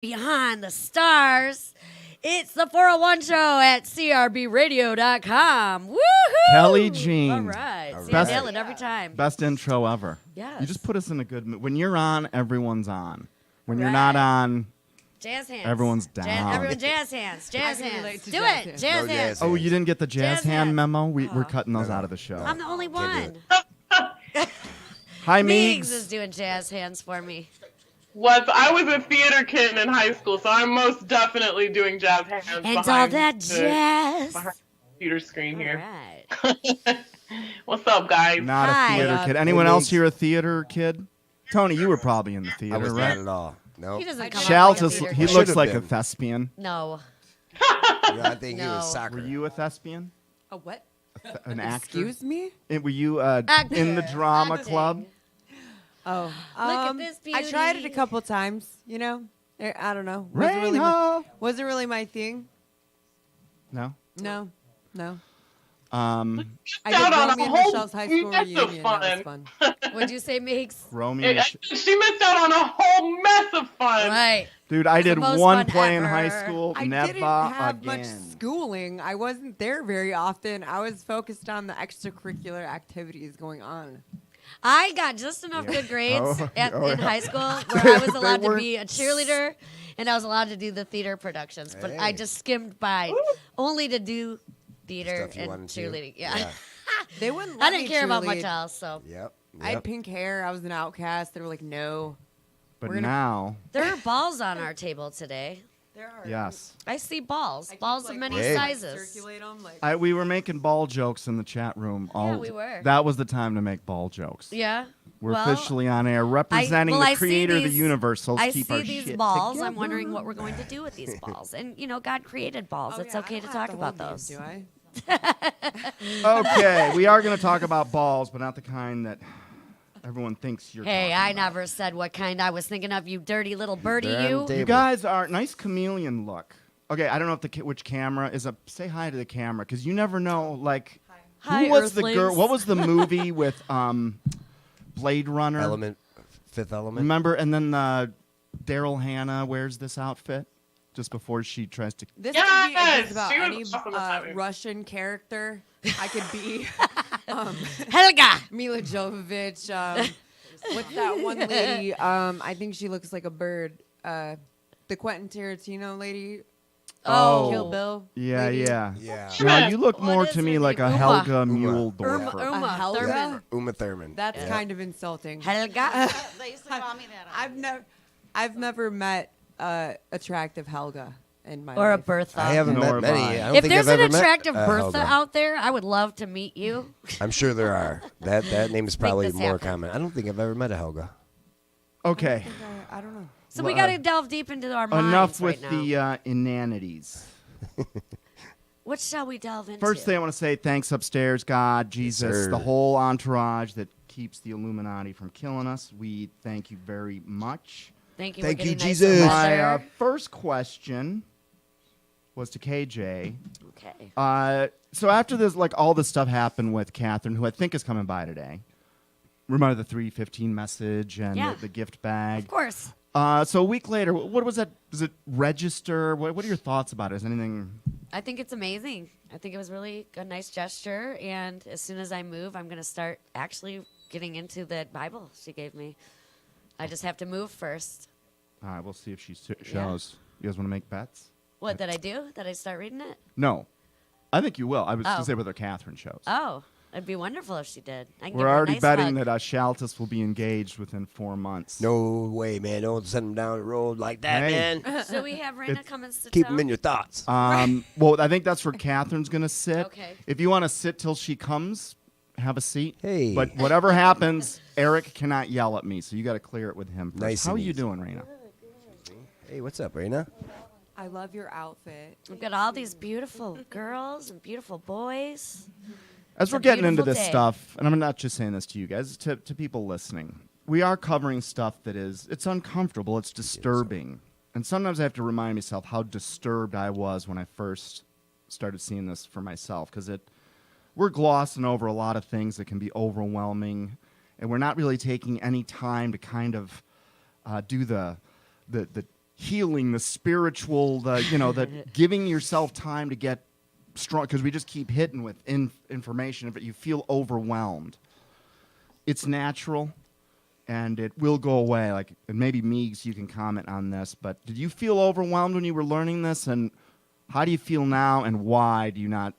Behind the Stars. It's the 401 show at crbradio.com. Woohoo! Kelly Jean. All right. All See, I right. nail it every time. Best intro ever. Yes. You just put us in a good mood. When you're on, everyone's on. When you're Right. not on, Jazz hands. everyone's down. Everyone jazz hands. Jazz I can hands. relate to Do jazz it. hands. Jazz No hands. jazz oh, you didn't get the jazz Jazz hand hands. memo? We're Oh. cutting those No. out of the show. I'm the only Can't do one. Hi, Meegs Meegs. is doing jazz hands for me. I was a theater kid in high school, so I'm most definitely doing jazz hands And behind all that the jazz. behind the computer screen All here. right. What's up, guys? Not Hi. a theater Hey, kid. Anyone else Meegs. here a theater kid? Tony, you were probably in the I theater, was right? not at all. No. He doesn't come Shalt off like a is, theater he kid. looks Should've like a been. thespian. No. I think he No. was soccer. Were you a thespian? A what? An actor? Excuse me? Were you Actor. in the drama Acting. club? Oh, at this I tried it a beauty. couple times. You know, I don't know. Rainbow. Wasn't really my thing. No. No. Um, I out did on Romeo a and whole Michelle's high school mess of reunion. That was fun. What'd you say, Meeks? Romeo. and She missed out on a whole mess of fun. Right. Dude, I did the most one fun play in ever. high school. I Never didn't have again. much schooling. I wasn't there very often. I was focused on the extracurricular activities going on. I got just enough good grades Oh, in high school where I was allowed to weren't- be a cheerleader and I was allowed to do the theater productions. But I Hey. just skimmed by only to do theater Stuff you and wanted to. cheerleading. Yeah. They wouldn't. I Let didn't me care about much cheerlead. else. So Yep. I had Yep. pink hair. I was an outcast. They were like, no. But We're gonna- now, there are balls on our table today. There are. yes. I see balls, balls of many Hey. sizes. Circulate them. Like, We were making ball jokes in the chat room. we were. That was the time to make ball jokes. Yeah. We're Well, officially on air representing well, I the see creator of the these- universe. So let's I keep see our these shit balls. together. I'm wondering what we're going to do with these balls. And God created balls. oh, It's yeah, I okay to don't talk have about hold those. these, do I? Okay, we are going to talk about balls, but not the kind that everyone thinks you're Hey, talking I about. never said what kind I was thinking of, you dirty little birdie, They're on you. the table. You guys are nice chameleon look. Okay, I don't know if which camera is up. Say hi to the camera, because you never know. Like, Hi, who was the girl? Earthlings. What was the movie with Blade Runner? Fifth Element. Remember? And then Daryl Hannah wears this outfit just before she tries to. This could be Yes! just about She was any awesome in that movie. Russian character. I could be Helga! Mila Jovovich. What's that one lady? I think she looks like a bird. The Quentin Tarantino lady. Oh. Kill Bill. Yeah, lady. yeah. Yeah. Now you look What more is to her me like a name? Helga Uma. Muhldorfer. Uma Helga? Thurman. Uma Thurman. That's Yeah. kind of insulting. Helga? They used to call me that. I've never met attractive Helga in my Or a life. 'Bertha. I haven't Nor met have many. I. I don't If think there's I've an ever met, attractive Bertha Helga. out there, I would love to meet you. I'm sure there are. That name is probably this more happen. common. I don't think I've ever met a Helga. Okay, I don't know. So we Well, got to delve deep into our minds enough right with now. the inanities. What shall we delve into? First thing I want to say, thanks upstairs, God, Jesus, sir. the whole entourage that keeps the Illuminati from killing us. We thank you very much. Thank you. Thank we're you, getting Jesus. nicer My weather. first question was to KJ. Okay. So after this, like all this stuff happened with Catherine, who I think is coming by today. Remember the 315 message and Yeah. the gift bag. Of course. So a week later, what was that? Does it register? What are your thoughts about it? Is anything? I think it's amazing. I think it was really a nice gesture. And as soon as I move, I'm going to start actually getting into the Bible she gave me. I just have to move first. All right, we'll see if she shows. You guys want to make bets? What did I do? Did I start reading it? No, I think you will. I was going Oh. to say whether Catherine shows. Oh, it'd be wonderful if she did. I can We're give her a already nice betting hug. that Shaltis will be engaged within 4 months. No way, man. Don't send them down the road like that, Hey. man. So we have Raina come and sit Keep down? them in your thoughts. Well, I think that's where Catherine's going to sit. Okay. If you want to sit till she comes, have a seat. Hey. But whatever happens, Eric cannot yell at me, so you got to clear it with him first. Nice How are and you easy. doing, Raina? Hey, what's up, Raina? I love your outfit. We've got all these beautiful girls and beautiful boys. As It's we're a getting into beautiful this day. stuff, and I'm not just saying this to you guys, to people listening, we are covering stuff that it's uncomfortable, it's disturbing. And sometimes I have to remind myself how disturbed I was when I first started seeing this for myself, because we're glossing over a lot of things that can be overwhelming, and we're not really taking any time to kind of do the healing, the spiritual, the giving yourself time to get strong, because we just keep hitting with information, but you feel overwhelmed. It's natural, and it will go away. Like, and maybe Meeks, you can comment on this, but did you feel overwhelmed when you were learning this, and how do you feel now, and why do you not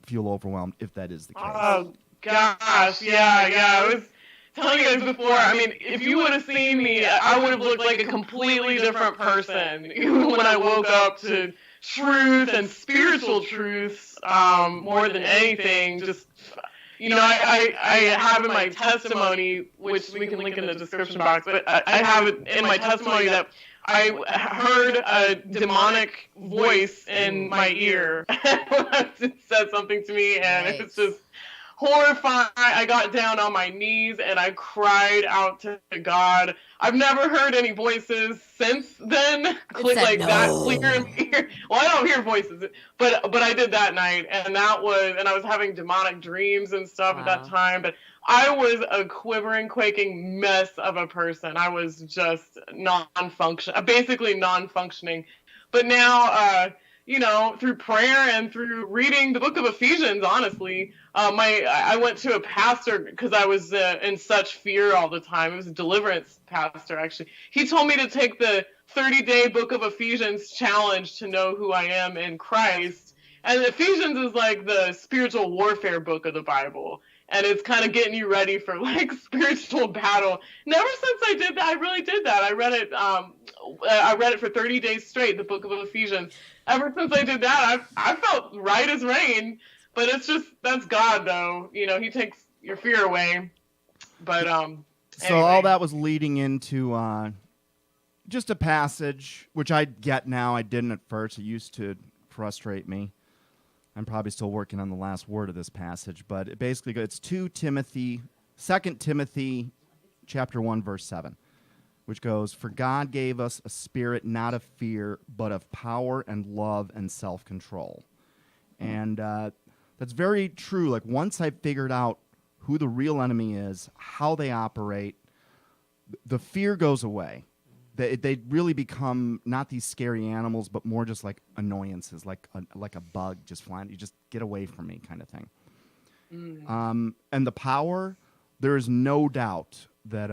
feel overwhelmed, if that is the case? Oh, gosh, yeah. I was telling you guys before, I mean, if you would have seen me, I would have looked like a completely different person when I woke up to truth and spiritual truths, more than anything. Just, I have in my testimony, which we can link in the description box, but I have it in my testimony that I heard a demonic voice in my ear. It said something to me, and Right. it was just horrifying. I got down on my knees and I cried out to God. I've never heard any voices since then click said like that no. clear in my ear. Well, I don't hear voices, but I did that night, and I was having demonic dreams and stuff at that Wow. time. But I was a quivering, quaking mess of a person. I was just basically non-functioning. But now, through prayer and through reading the book of Ephesians, honestly, I went to a pastor because I was in such fear all the time. It was a deliverance pastor, actually. He told me to take the 30-day book of Ephesians challenge to know who I am in Christ. And Ephesians is like the spiritual warfare book of the Bible. And it's kind of getting you ready for like spiritual battle. And ever since I did that, I really did that. I read it for 30 days straight, the book of Ephesians. Ever since I did that, I felt right as rain. But it's just, that's God, though. He takes your fear away. But So anyway. all that was leading into just a passage, which I get now. I didn't at first. It used to frustrate me. I'm probably still working on the last word of this passage, but it's 2 Timothy chapter 1, verse 7, which goes, "For God gave us a spirit not of fear, but of power and love and self-control." And that's very true. Like, once I figured out who the real enemy is, how they operate, the fear goes away. They really become not these scary animals, but more just like annoyances, like a bug just flying. You just get away from me, kind of thing. And the power, there is no doubt that,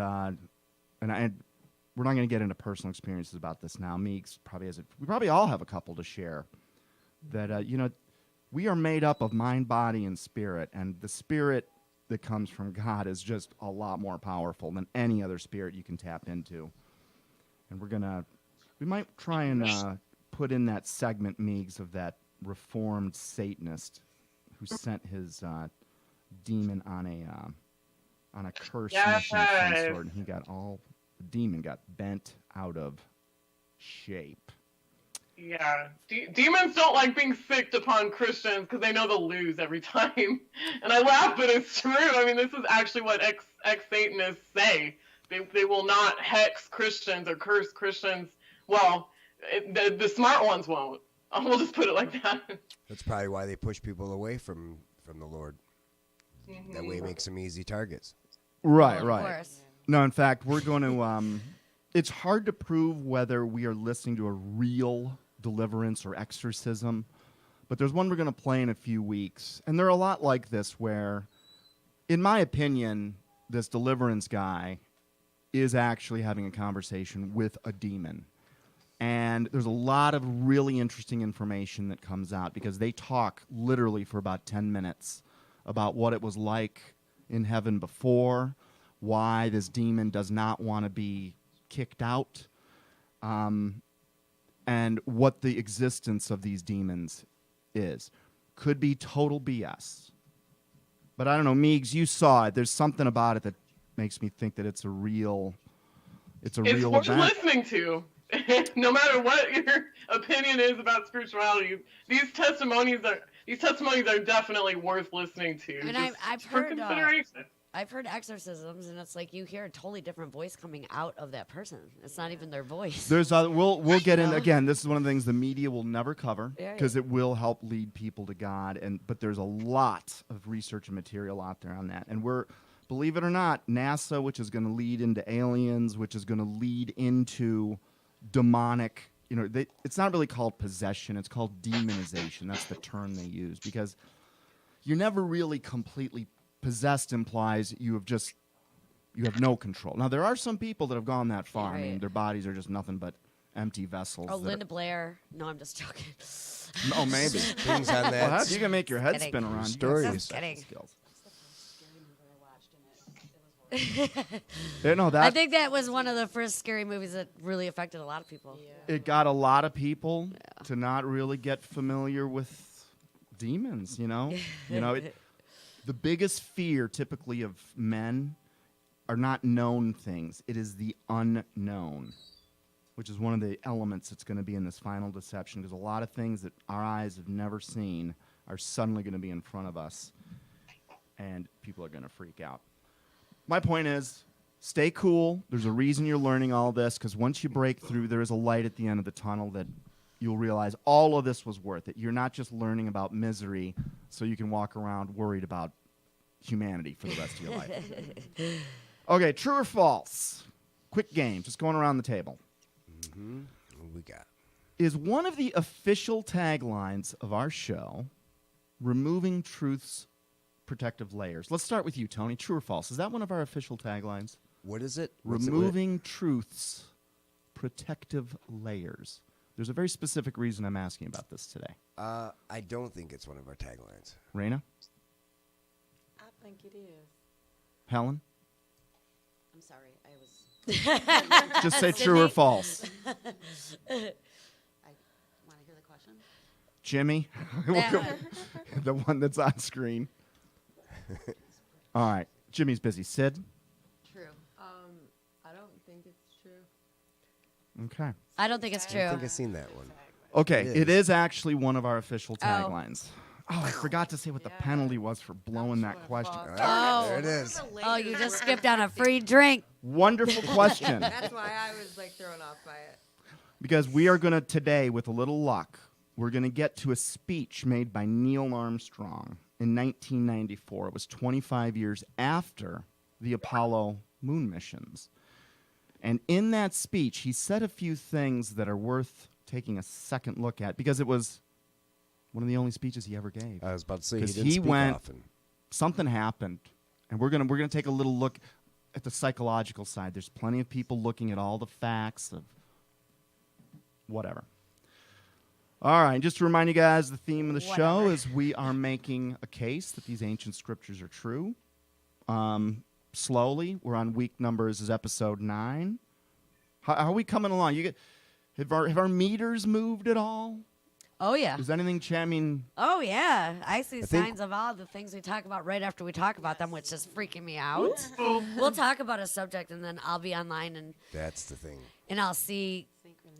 we're not going to get into personal experiences about this now. Meeks probably has we probably all have a couple to share. That we are made up of mind, body, and spirit, and the spirit that comes from God is just a lot more powerful than any other spirit you can tap into. And we might try and put in that segment, Meeks, of that reformed Satanist who sent his demon on a curse mission of some sort, and the demon got bent out of shape. Yeah, demons don't like being sicked upon Christians because they know they'll lose every time. And I laugh, but it's true. I mean, this is actually what ex-Satanists say. They will not hex Christians or curse Christians. Well, the smart ones won't. We'll just put it like that. That's probably why they push people away from the Lord. Mm-hmm. That way it makes them easy targets. Right. Of course. No, in fact, we're going to. It's hard to prove whether we are listening to a real deliverance or exorcism, but there's one we're going to play in a few weeks, and they're a lot like this, where, in my opinion, this deliverance guy is actually having a conversation with a demon. And there's a lot of really interesting information that comes out because they talk literally for about 10 minutes about what it was like in heaven before, why this demon does not want to be kicked out, and what the existence of these demons is. Could be total BS. But I don't know, Meeks, you saw it. There's something about it that makes me think that it's a real real worth event. listening to. No matter what your opinion is about spirituality, these testimonies are definitely worth listening to. And just I've for heard consideration. I've heard exorcisms, and it's like you hear a totally different voice coming out of that person. It's not even their voice. There's we'll get in again. This is one of the things the media will never cover Yeah, because it will help lead people to God. But there's a lot of research and material out there on that. And believe it or not, NASA, which is going to lead into aliens, which is going to lead into demonic it's not really called possession. It's called demonization. That's the term they use, because you're never really completely possessed. Implies you have no control. Now, there are some people that have gone that far. I mean, Right. their bodies are just nothing but empty vessels. Oh, that Linda Blair. No, I'm just joking. Oh, maybe. Things on Well, that. you can make your head Kidding. spin around. Stories. You got Just special kidding. skills. I that think that was one of the first scary movies that really affected a lot of people. it got a lot of people to not really get familiar with demons. The biggest fear typically of men are not known things. It is the unknown, which is one of the elements that's going to be in this final deception, because a lot of things that our eyes have never seen are suddenly going to be in front of us, and people are going to freak out. My point is, stay cool. There's a reason you're learning all this, because once you break through, there is a light at the end of the tunnel that you'll realize all of this was worth it. You're not just learning about misery so you can walk around worried about humanity for the rest of your life. Okay, true or false? Quick game, just going around the table. What we got? Is one of the official taglines of our show removing truth's protective layers? Let's start with you, Tony. True or false? Is that one of our official taglines? What is it? What's it Removing truth's protective layers. There's a very specific reason I'm asking about this today. I don't think it's one of our taglines. Raina? I think it is. Helen? I'm sorry. I was. Just say true or false. Want to hear the question? Jimmy? The one that's on screen. All right. Jimmy's busy. Sid? True. I don't think it's true. Okay. I don't think it's I true. think I've seen that one. Okay, It it is. is actually one of our official taglines. Oh, I forgot to say what the penalty was for blowing that question. Oh. There it is. Oh, you just skipped on a free drink. Wonderful question. That's why I was like thrown off by it. Because we are going to today, with a little luck, we're going to get to a speech made by Neil Armstrong in 1994. It was 25 years after the Apollo moon missions. And in that speech, he said a few things that are worth taking a second look at, because it was one of the only speeches he ever gave. I was about to say he 'Cause didn't he speak went- often. Something happened, and we're gonna take a little look at the psychological side. There's plenty of people looking at all the facts of whatever. All right, just to remind you guys, the theme of the show Whatever. is we are making a case that these ancient scriptures are true. Slowly, we're on week numbers. This is episode 9. How are we coming along? Have our meters moved at all? Oh yeah. Is anything Oh yeah. I see think- signs of all the things we talk about right after we talk about them, which is freaking me out. We'll talk about a subject, and then I'll be online That's the thing. and I'll see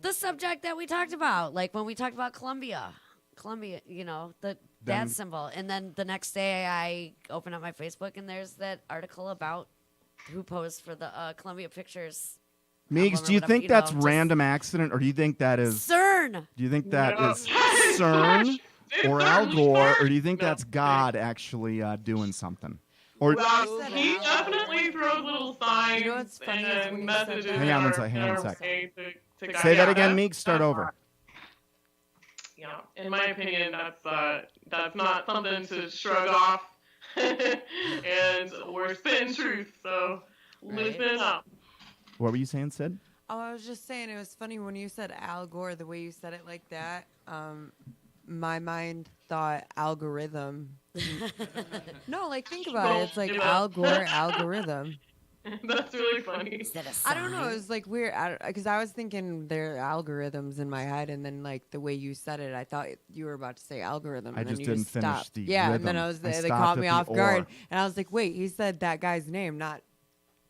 the subject that we talked about, like when we talked about Columbia, that Then- symbol, and then the next day I open up my Facebook and there's that article about who posed for the Columbia Pictures. Meigs, album or do you whatever, think that's just- random accident, or do you think that is CERN. Do you think that No. is CERN or Al CERN. Gore, or do you think No. that's God actually doing something? Or Well, he definitely throws little signs You know what's funny is when and you said messages. that- Hang on one that sec, are- hang on one that are sec. okay to guide- say that yeah, again, that's- Meeks. Start that's over. not- Yeah, in my opinion, that's not something to shrug off. And we're spitting truth, so listen up. What were you saying, Sid? Oh, I was just saying it was funny when you said Al Gore, the way you said it like that. My mind thought algorithm. No, like think about it. It's like Al Gore algorithm. That's really funny. Is that a I don't know. sign? It was like weird because I was thinking they're algorithms in my head, and then like the way you said it, I thought you were about to say algorithm. I And then just you didn't finish stopped. the Yeah, and rhythm. then I was I they stopped caught at me the off guard, or. and I was like, wait, he said that guy's name, not.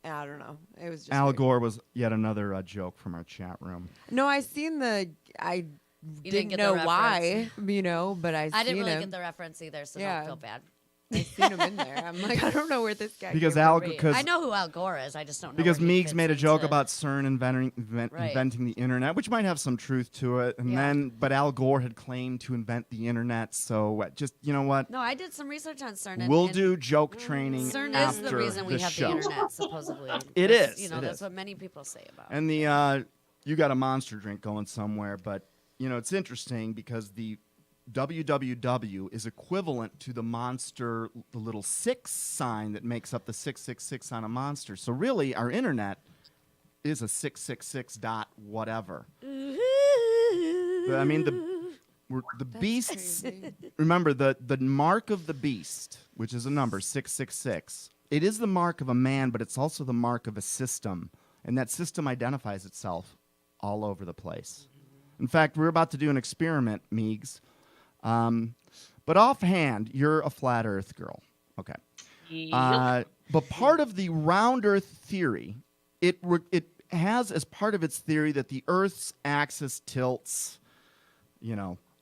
I don't know. It was just Al weird. Gore was yet another joke from our chat room. No, I seen the. I You didn't get the know reference. why, but I I didn't seen really him. get the reference either, so Yeah. don't feel bad. I seen him in there. I'm like, I don't know where this guy. Because came Al, from. because I know who Al Gore is. I just don't know. because where he Meigs fits made a joke into- about CERN Right. inventing the internet, which might have some truth to it, and Yeah. but Al Gore had claimed to invent the internet. So just you know what? No, I did some research on CERN. We'll and do joke training CERN is after the reason we have show. the internet, supposedly. It That's- is, You know, it that's is. what many people say about. And you got a monster drink going somewhere, but it's interesting because the www is equivalent to the monster, the little 6 sign that makes up the 666 on a monster. So really, our internet is a 666 dot whatever. I mean, the beasts. Remember, the mark of the beast, which is a number 666. It is the mark of a man, but it's also the mark of a system, and that system identifies itself all over the place. In fact, we're about to do an experiment, Meigs. But offhand, you're a flat Earth girl. Okay. But part of the round Earth theory, it has as part of its theory that the Earth's axis tilts,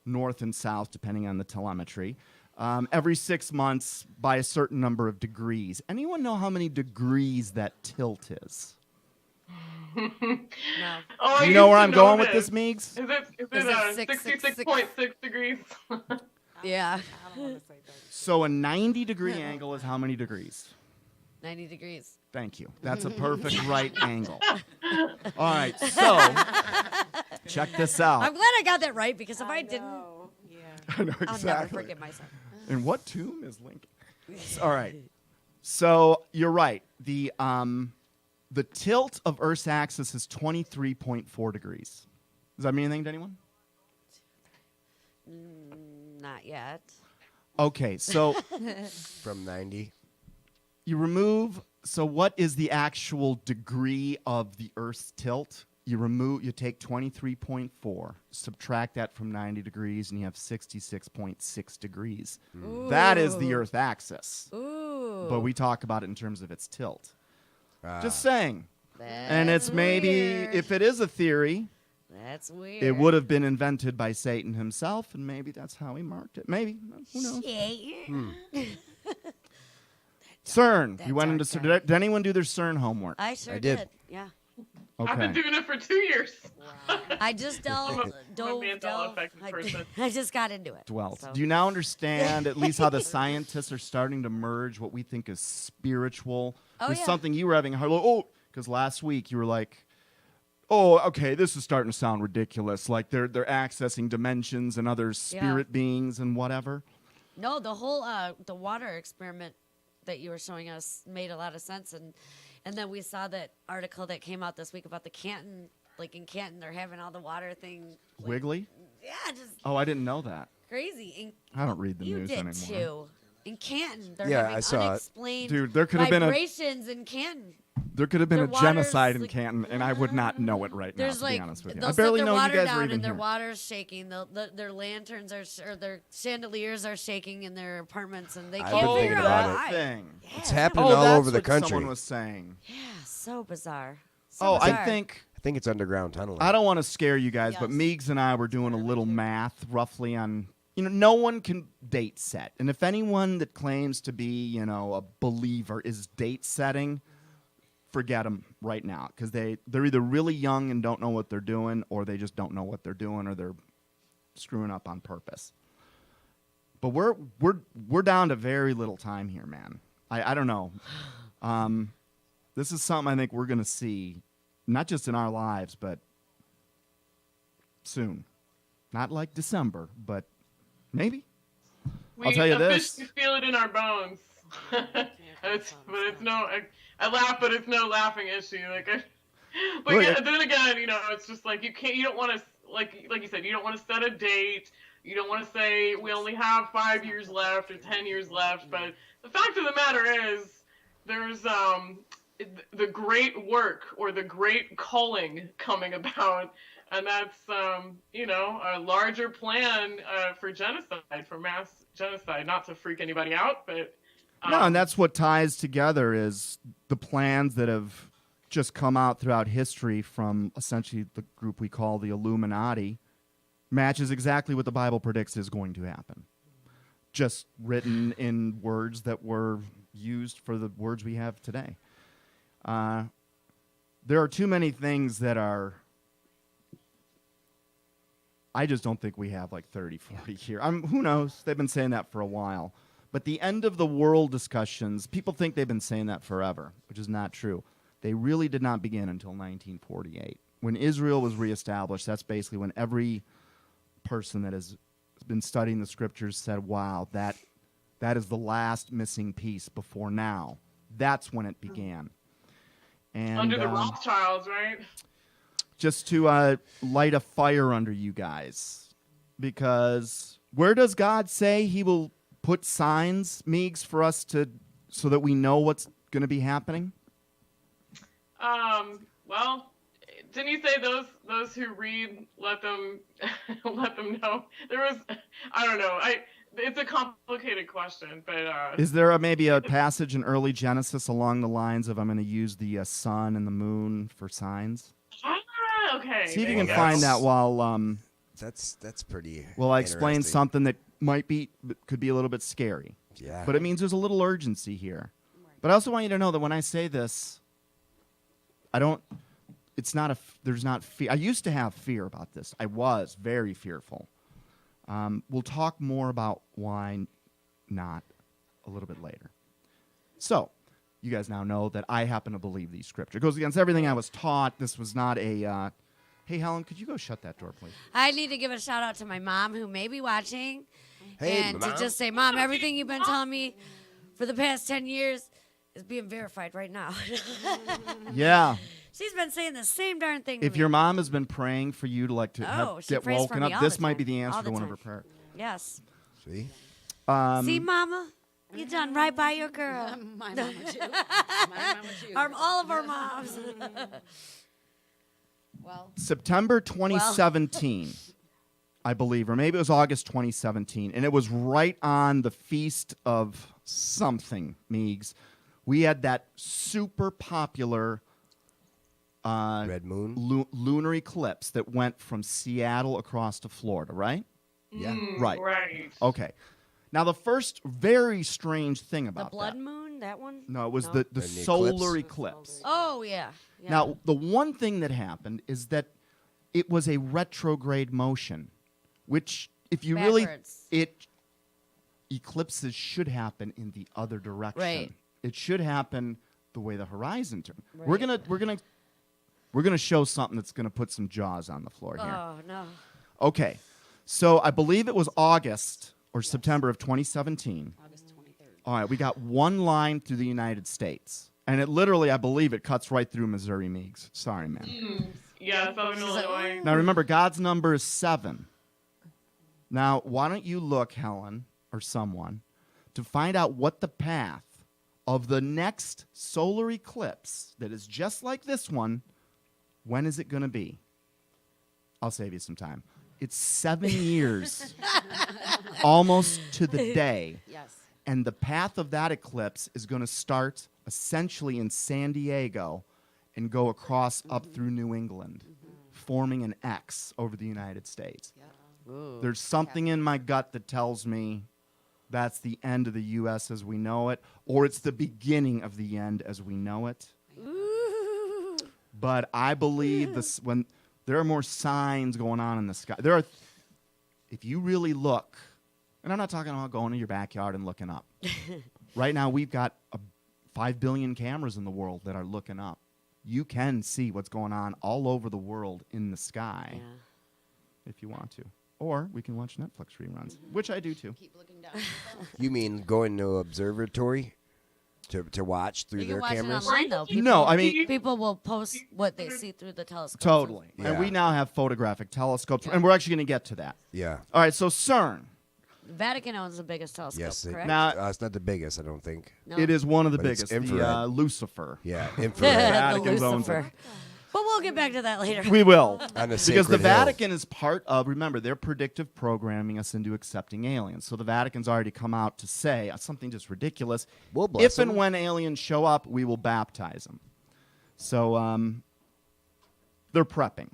north and south, depending on the telemetry, every 6 months by a certain number of degrees. Anyone know how many degrees that tilt is? No. Oh, Do you know where I'm going with this, Meigs? Is it Is it 66.6 degrees? Yeah. I don't want to say that. So a 90-degree angle is how many degrees? 90 degrees. Thank you. That's a perfect right angle. All right, so check this out. I'm glad I got that right because if I didn't, know. Yeah. I know I'll never forgive myself. In what tomb is Lincoln? All right. So you're right. The tilt of Earth's axis is 23.4 degrees. Does that mean anything to anyone? Not yet. Okay, so From 90. you remove. So what is the actual degree of the Earth's tilt? You take 23.4, subtract that from 90 degrees, and you have 66.6 degrees. That is the Earth axis. Ooh. But we talk about it in terms of its tilt. Ah. Just saying. And it's That's maybe, weird. if it is a theory, That's weird. it would have been invented by Satan himself, and maybe that's how he marked it. Maybe. Who knows? CERN. That You went into dark CERN. Did anyone do their CERN homework? I sure I did. did. Yeah. I've been Okay. doing it for 2 years. I just I'm a Mandela effect I, person. I just got into it. Dwelt. so. Do you now understand at least how the scientists are starting to merge what we think is spiritual Oh, with yeah. something you were having a hard because last week you were like, oh, okay, this is starting to sound ridiculous. Like they're accessing dimensions and other spirit beings and whatever. No, the whole the water experiment that you were showing us made a lot of sense, and then we saw that article that came out this week about the Canton, like in Canton, they're having all the water thing. Like, Wiggly? yeah, just Oh, I didn't know that. crazy. I don't read the You news did anymore. too. In Canton, they're Yeah, having I saw it. unexplained Dude, there could have been a vibrations in Canton. There could have been Their a genocide in water's, like- Canton, and I would not know it right now. There's To like be honest with you, they'll I barely set know their you water guys down were even and their here. water's shaking. Their lanterns are or their chandeliers are shaking in their apartments, and they I've can't been figure thinking out about it. why. Thing. Yeah, It's happening Oh, all that's over the what country. someone was saying. Yeah, so bizarre. So Oh, I bizarre. think I think it's underground tunneling. I don't want to scare you guys, but Yes. Meigs and I were doing a little math roughly on, no one can date set. And if anyone that claims to be, a believer is date setting, forget them right now. Because they're either really young and don't know what they're doing, or they just don't know what they're doing, or they're screwing up on purpose. But we're down to very little time here, man. I don't know. This is something I think we're going to see, not just in our lives, but soon. Not like December, but maybe. I'll tell you this. We feel it in our bones. But it's no. I laugh, but it's no laughing issue. But Look, yeah, then again, it's just like you can't. You don't want to like you said. You don't want to set a date. You don't want to say we only have 5 years left or 10 years left. But the fact of the matter is, there's the great work or the great calling coming about. And that's, a larger plan for genocide, for mass genocide. Not to freak anybody out, but... No, and that's what ties together is the plans that have just come out throughout history from essentially the group we call the Illuminati matches exactly what the Bible predicts is going to happen. Just written in words that were used for the words we have today. There are too many things that are... I just don't think we have like 30, 40 here. Who knows? They've been saying that for a while. But the end of the world discussions, people think they've been saying that forever, which is not true. They really did not begin until 1948. when Israel was reestablished, that's basically when every person that has been studying the scriptures said, wow, that is the last missing piece before now. That's when it began. And Under the Rothschilds, right? just to light a fire under you guys, because where does God say he will put signs, Meegs, for us so that we know what's going to be happening? Well, didn't you say those who read, let them let them know? There was, I don't know. It's a complicated question, but Is there maybe a passage in early Genesis along the lines of I'm going to use the sun and the moon for signs? Okay. See if you there can go. find that while That's pretty. I explain interesting. something that could be a little bit scary. Yeah. But it means there's a little urgency here. But I also want you to know that when I say this, there's not fear. I used to have fear about this. I was very fearful. We'll talk more about why not a little bit later. So, you guys now know that I happen to believe these scriptures. It goes against everything I was taught. This was not a, hey, Helen, could you go shut that door, please? I need to give a shout out to my mom who may be watching. Hey, and Mom. to just say, Mom, everything you've been telling me for the past 10 years is being verified right now. Yeah. She's been saying the same darn thing to If me. your mom has been praying for you to she get prays for woken me up, all this the might time. be the All answer the to one of time. her prayers. Yes. See? See, Mama? You done right by your girl. My mama too. My mama too. All of our moms. Well, September 2017, I believe, or maybe it was August 2017, and it was right on the feast of something, Meegs. We had that super popular Red Moon. lunar eclipse that went from Seattle across to Florida, right? Yeah. Right. Right. Okay. Now, the first very strange thing The about blood that. moon, that one? No, it was No? the And the solar eclipse? eclipse. Oh, yeah. Now, the one thing that happened is that it was a retrograde motion, which, if you Backwards. eclipses should happen in the other direction. Right. It should happen the way the horizon turned. Right. We're gonna show something that's gonna put some jaws on the floor here. Oh, no. Okay, so I believe it was August or September of 2017. August 23rd. All right, we got one line through the United States, and it literally, I believe, it cuts right through Missouri, Meegs. Sorry, man. Yeah, Southern She's like, Illinois. Now remember, God's number is 7. Now, why don't you look, Helen, or someone, to find out what the path of the next solar eclipse that is just like this one, when is it going to be? I'll save you some time. It's 7 years, almost to the day. Yes. And the path of that eclipse is going to start essentially in San Diego and go across up through New England, forming an X over the United States. There's something in my gut that tells me that's the end of the U.S. as we know it, or it's the beginning of the end as we know it. Ooh. But I believe when there are more signs going on in the sky. If you really look, and I'm not talking about going to your backyard and looking up. Right now, we've got 5 billion cameras in the world that are looking up. You can see what's going on all over the world in the sky Yeah. if you want to. Or we can watch Netflix reruns, which I do too. Keep looking down. You mean going to observatory to watch through You their can watch cameras? it online, though. No, I mean, People will post what they see through the telescope. totally. Yeah. And we now have photographic telescopes, and we're actually going to get to that. Yeah. All right, so CERN. Vatican owns the biggest telescope, Yes. correct? Now- It's not the biggest, I don't think. No. It is one of the But it's biggest, infrared. the Lucifer. Yeah. the Infrared. Vatican's owns it. Lucifer. But we'll get back to that later. We will. On a Because the sacred hill. Vatican is part of, remember, they're predictive programming us into accepting aliens. So the Vatican's already come out to say something just ridiculous. We'll bless If and them. when aliens show up, we will baptize them. So they're prepping.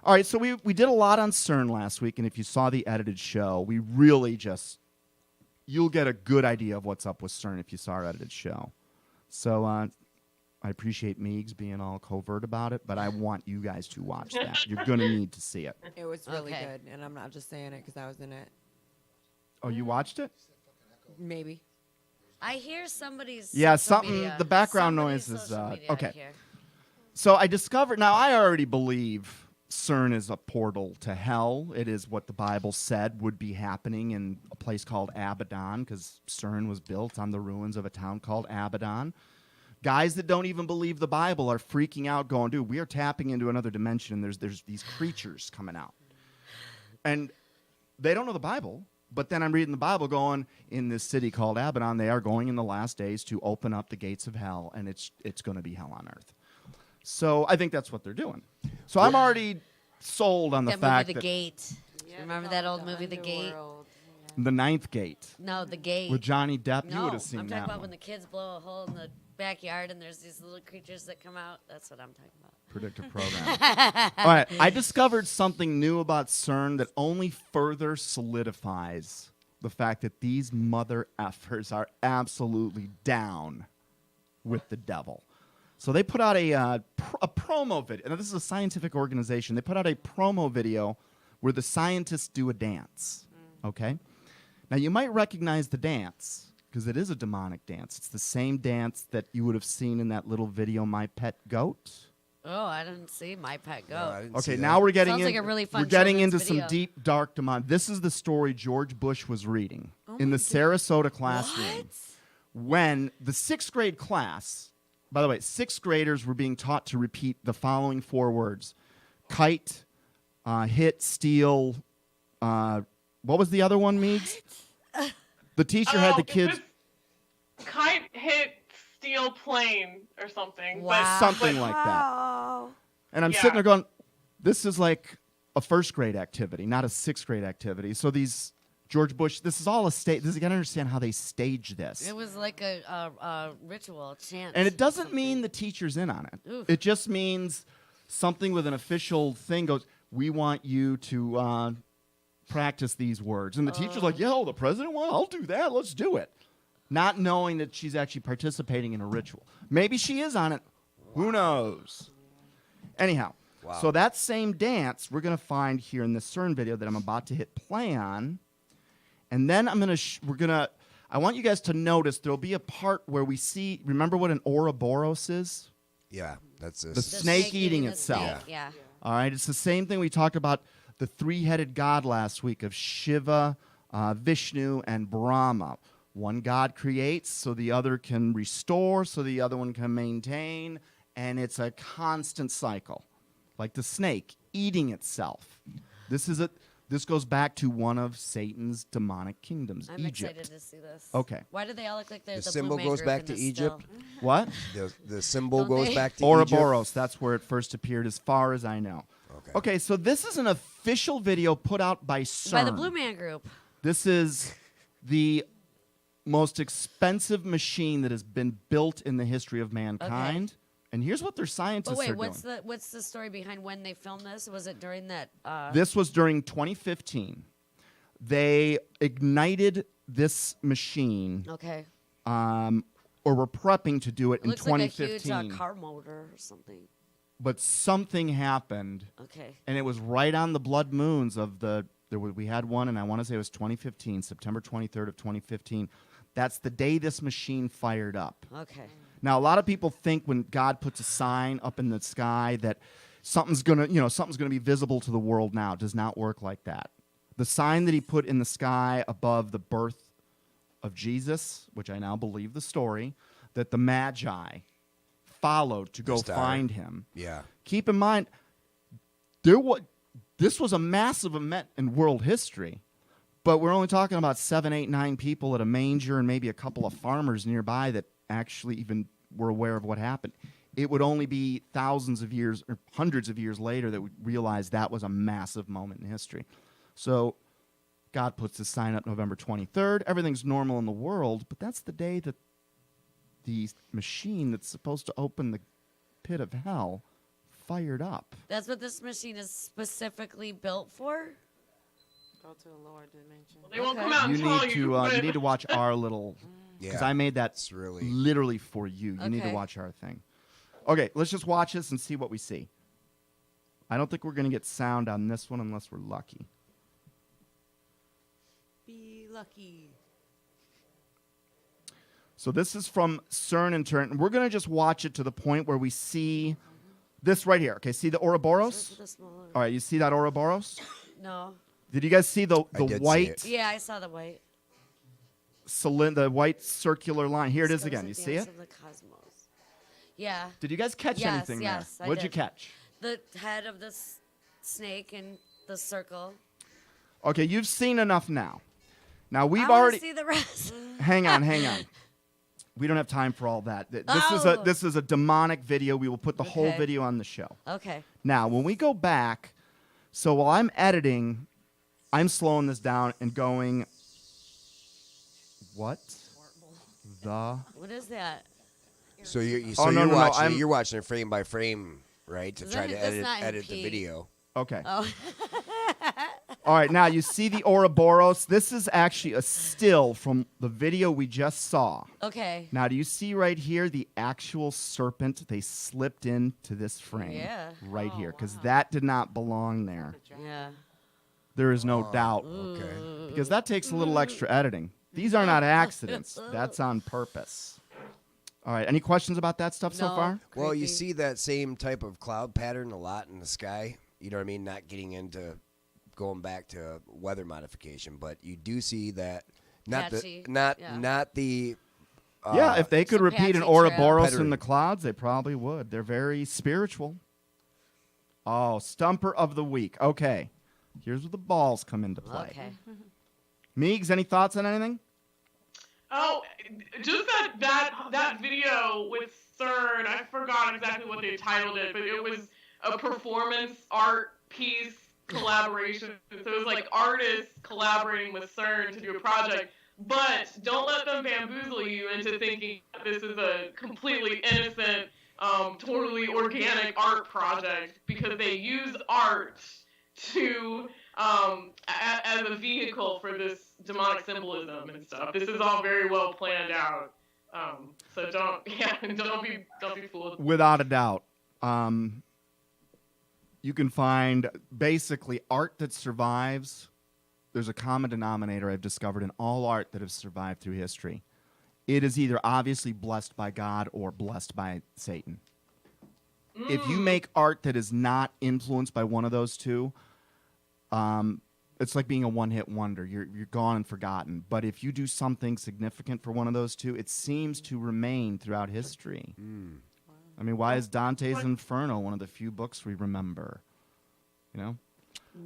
All right, so we did a lot on CERN last week, and if you saw the edited show, we really you'll get a good idea of what's up with CERN if you saw our edited show. So I appreciate Meegs being all covert about it, but I want you guys to watch that. You're going to need to see it. It was really Okay. good, and I'm not just saying it because I was in it. Oh, you watched it? Maybe. I hear somebody's Yeah, social something- media. the background Somebody's noise is, social media I okay. hear. So I discovered, now I already believe CERN is a portal to hell. It is what the Bible said would be happening in a place called Abaddon, because CERN was built on the ruins of a town called Abaddon. Guys that don't even believe the Bible are freaking out, going, dude, we are tapping into another dimension, and there's these creatures coming out. And they don't know the Bible, but then I'm reading the Bible going, in this city called Abaddon, they are going in the last days to open up the gates of hell, and it's going to be hell on earth. So I think that's what they're doing. So I'm already sold on the That fact movie, The that Gate. Remember that old movie, The Gate? the Ninth Gate No, The Gate. with Johnny Depp, you No, would have seen I'm that talking about one. when the kids blow a hole in the backyard and there's these little creatures that come out. That's what I'm talking about. Predictive program. All right, I discovered something new about CERN that only further solidifies the fact that these mother effers are absolutely down with the devil. So they put out a promo video. Now, this is a scientific organization. They put out a promo video where the scientists do a dance. Okay? Now, you might recognize the dance because it is a demonic dance. It's the same dance that you would have seen in that little video, My Pet Goat. Oh, I didn't see My Pet Goat. No, I didn't see Okay, that. now we're getting Sounds in, like a really fun we're getting into children's some video. deep, dark demon. This is the story George Bush was reading in the Sarasota classroom when the 6th grade class. By the way, 6th graders were being taught to repeat the following 4 words: kite, hit, steal. What was the other one, Meegs? The teacher had the it kids. was kite, hit, steel, plane, or something. Wow. Something like that. And I'm sitting there going, this is like a 1st grade activity, not a 6th grade activity. So these George Bush, this is all a stage. You got to understand how they stage this. It was like a ritual, a chant. And it doesn't mean the teacher's in on it. Oof. It just means something with an official thing goes, we want you to practice these words. And the teacher's like, yeah, the president wants, I'll do that. Let's do it. Not knowing that she's actually participating in a ritual. Maybe she is on it. Who knows? Anyhow, so that same dance we're going to find here in this CERN video that I'm about to hit play on. And then I'm going to, I want you guys to notice there'll be a part where we see, remember what an Ouroboros is? Yeah, that's The this. snake eating the itself. snake, yeah. All right, it's the same thing we talked about the 3-headed god last week of Shiva, Vishnu, and Brahma. One god creates so the other can restore, so the other one can maintain, and it's a constant cycle, like the snake eating itself. This goes back to one of Satan's demonic kingdoms, I'm Egypt. excited to see this. Okay. Why do they all look like they're The the symbol Blue Man goes Group back in to this Egypt? still? What? The symbol Don't goes they? back to Ouroboros, Egypt. that's where it first appeared, as far as I know. Okay. Okay, so this is an official video put out by CERN. By the Blue Man Group. This is the most expensive machine that has been built in the history of mankind. And here's what their scientists But wait, are doing. what's the story behind when they filmed this? Was it during that? This was during 2015. They ignited this machine, Okay. or were prepping to do it It in looks like a 2015. huge car motor or something. But something happened, Okay. and it was right on the blood moons of we had one, and I want to say it was 2015, September 23rd of 2015. That's the day this machine fired up. Okay. Now, a lot of people think when God puts a sign up in the sky that something's gonna be visible to the world now. It does not work like that. The sign that he put in the sky above the birth of Jesus, which I now believe the story, that the Magi followed to go star. find him. Yeah. Keep in mind, this was a massive event in world history, but we're only talking about 7, 8, 9 people at a manger and maybe a couple of farmers nearby that actually even were aware of what happened. It would only be thousands of years or hundreds of years later that we realize that was a massive moment in history. So God puts this sign up November 23rd. Everything's normal in the world, but that's the day that the machine that's supposed to open the pit of hell fired up. That's what this machine is specifically built for? Go to the lower dimension. They won't Okay. come out and You tell need you. to you need to watch our little, because Yeah. I made that It's really literally for you. You need to Okay. watch our thing. Okay, let's just watch this and see what we see. I don't think we're going to get sound on this one unless we're lucky. Be lucky. So this is from CERN and Turn. We're going to just watch it to the point where we see This right here. Okay, see the Ouroboros? The smaller. All right, you see that Ouroboros? No. Did you guys see the I did see white it. Yeah, I saw the white. the white circular line? Here it is Discovers again. the You see dance it? of the cosmos. Yeah. Did you guys catch Yes, anything yes, there? I What'd you did. catch? The head of the snake and the circle. Okay, you've seen enough now. Now we've I wanna already see the rest. hang on. We don't have time for all that. Oh. This is a demonic video. We will put the whole Okay. video on the show. Okay. Now, when we go back, so while I'm editing, I'm slowing this down and going, what the? What is that? So you're Oh, no, you're no, no, watching I'm- you're watching it frame by frame, right? To Is try that- to that's edit not in edit the P. video. Okay. Oh. All right, now you see the Ouroboros. This is actually a still from the video we just saw. Okay. Now, do you see right here the actual serpent they slipped into this frame? Yeah. Right Oh, here, because wow. that did not belong there. Yeah. There is no doubt. Okay. Because that takes a little extra editing. These are not accidents. That's on purpose. All right, any questions about that stuff so No. far? Well, you Creepy. see that same type of cloud pattern a lot in the sky. You know what I mean? Not getting into going back to weather modification, but you do see that Patchy, not yeah. the Yeah, if they could some repeat an patchy Ouroboros in trail. the clouds, they probably would. They're very spiritual. Oh, stumper of the week. Okay. Here's where the balls come into play. Okay. Meegs, any thoughts on anything? Oh, just that video with CERN. I forgot exactly what they titled it, but it was a performance art piece collaboration. So it was like artists collaborating with CERN to do a project. But don't let them bamboozle you into thinking this is a completely innocent, totally organic art project, because they use art to as a vehicle for this demonic symbolism and stuff. This is all very well planned out. So don't be fooled. Without a doubt. You can find basically art that survives. There's a common denominator I've discovered in all art that has survived through history. It is either obviously blessed by God or blessed by Satan. If you make art that is not influenced by one of those two, it's like being a one-hit wonder. You're gone and forgotten. But if you do something significant for one of those two, it seems to remain throughout history. I mean, why is Dante's Inferno one of the few books we remember? You know?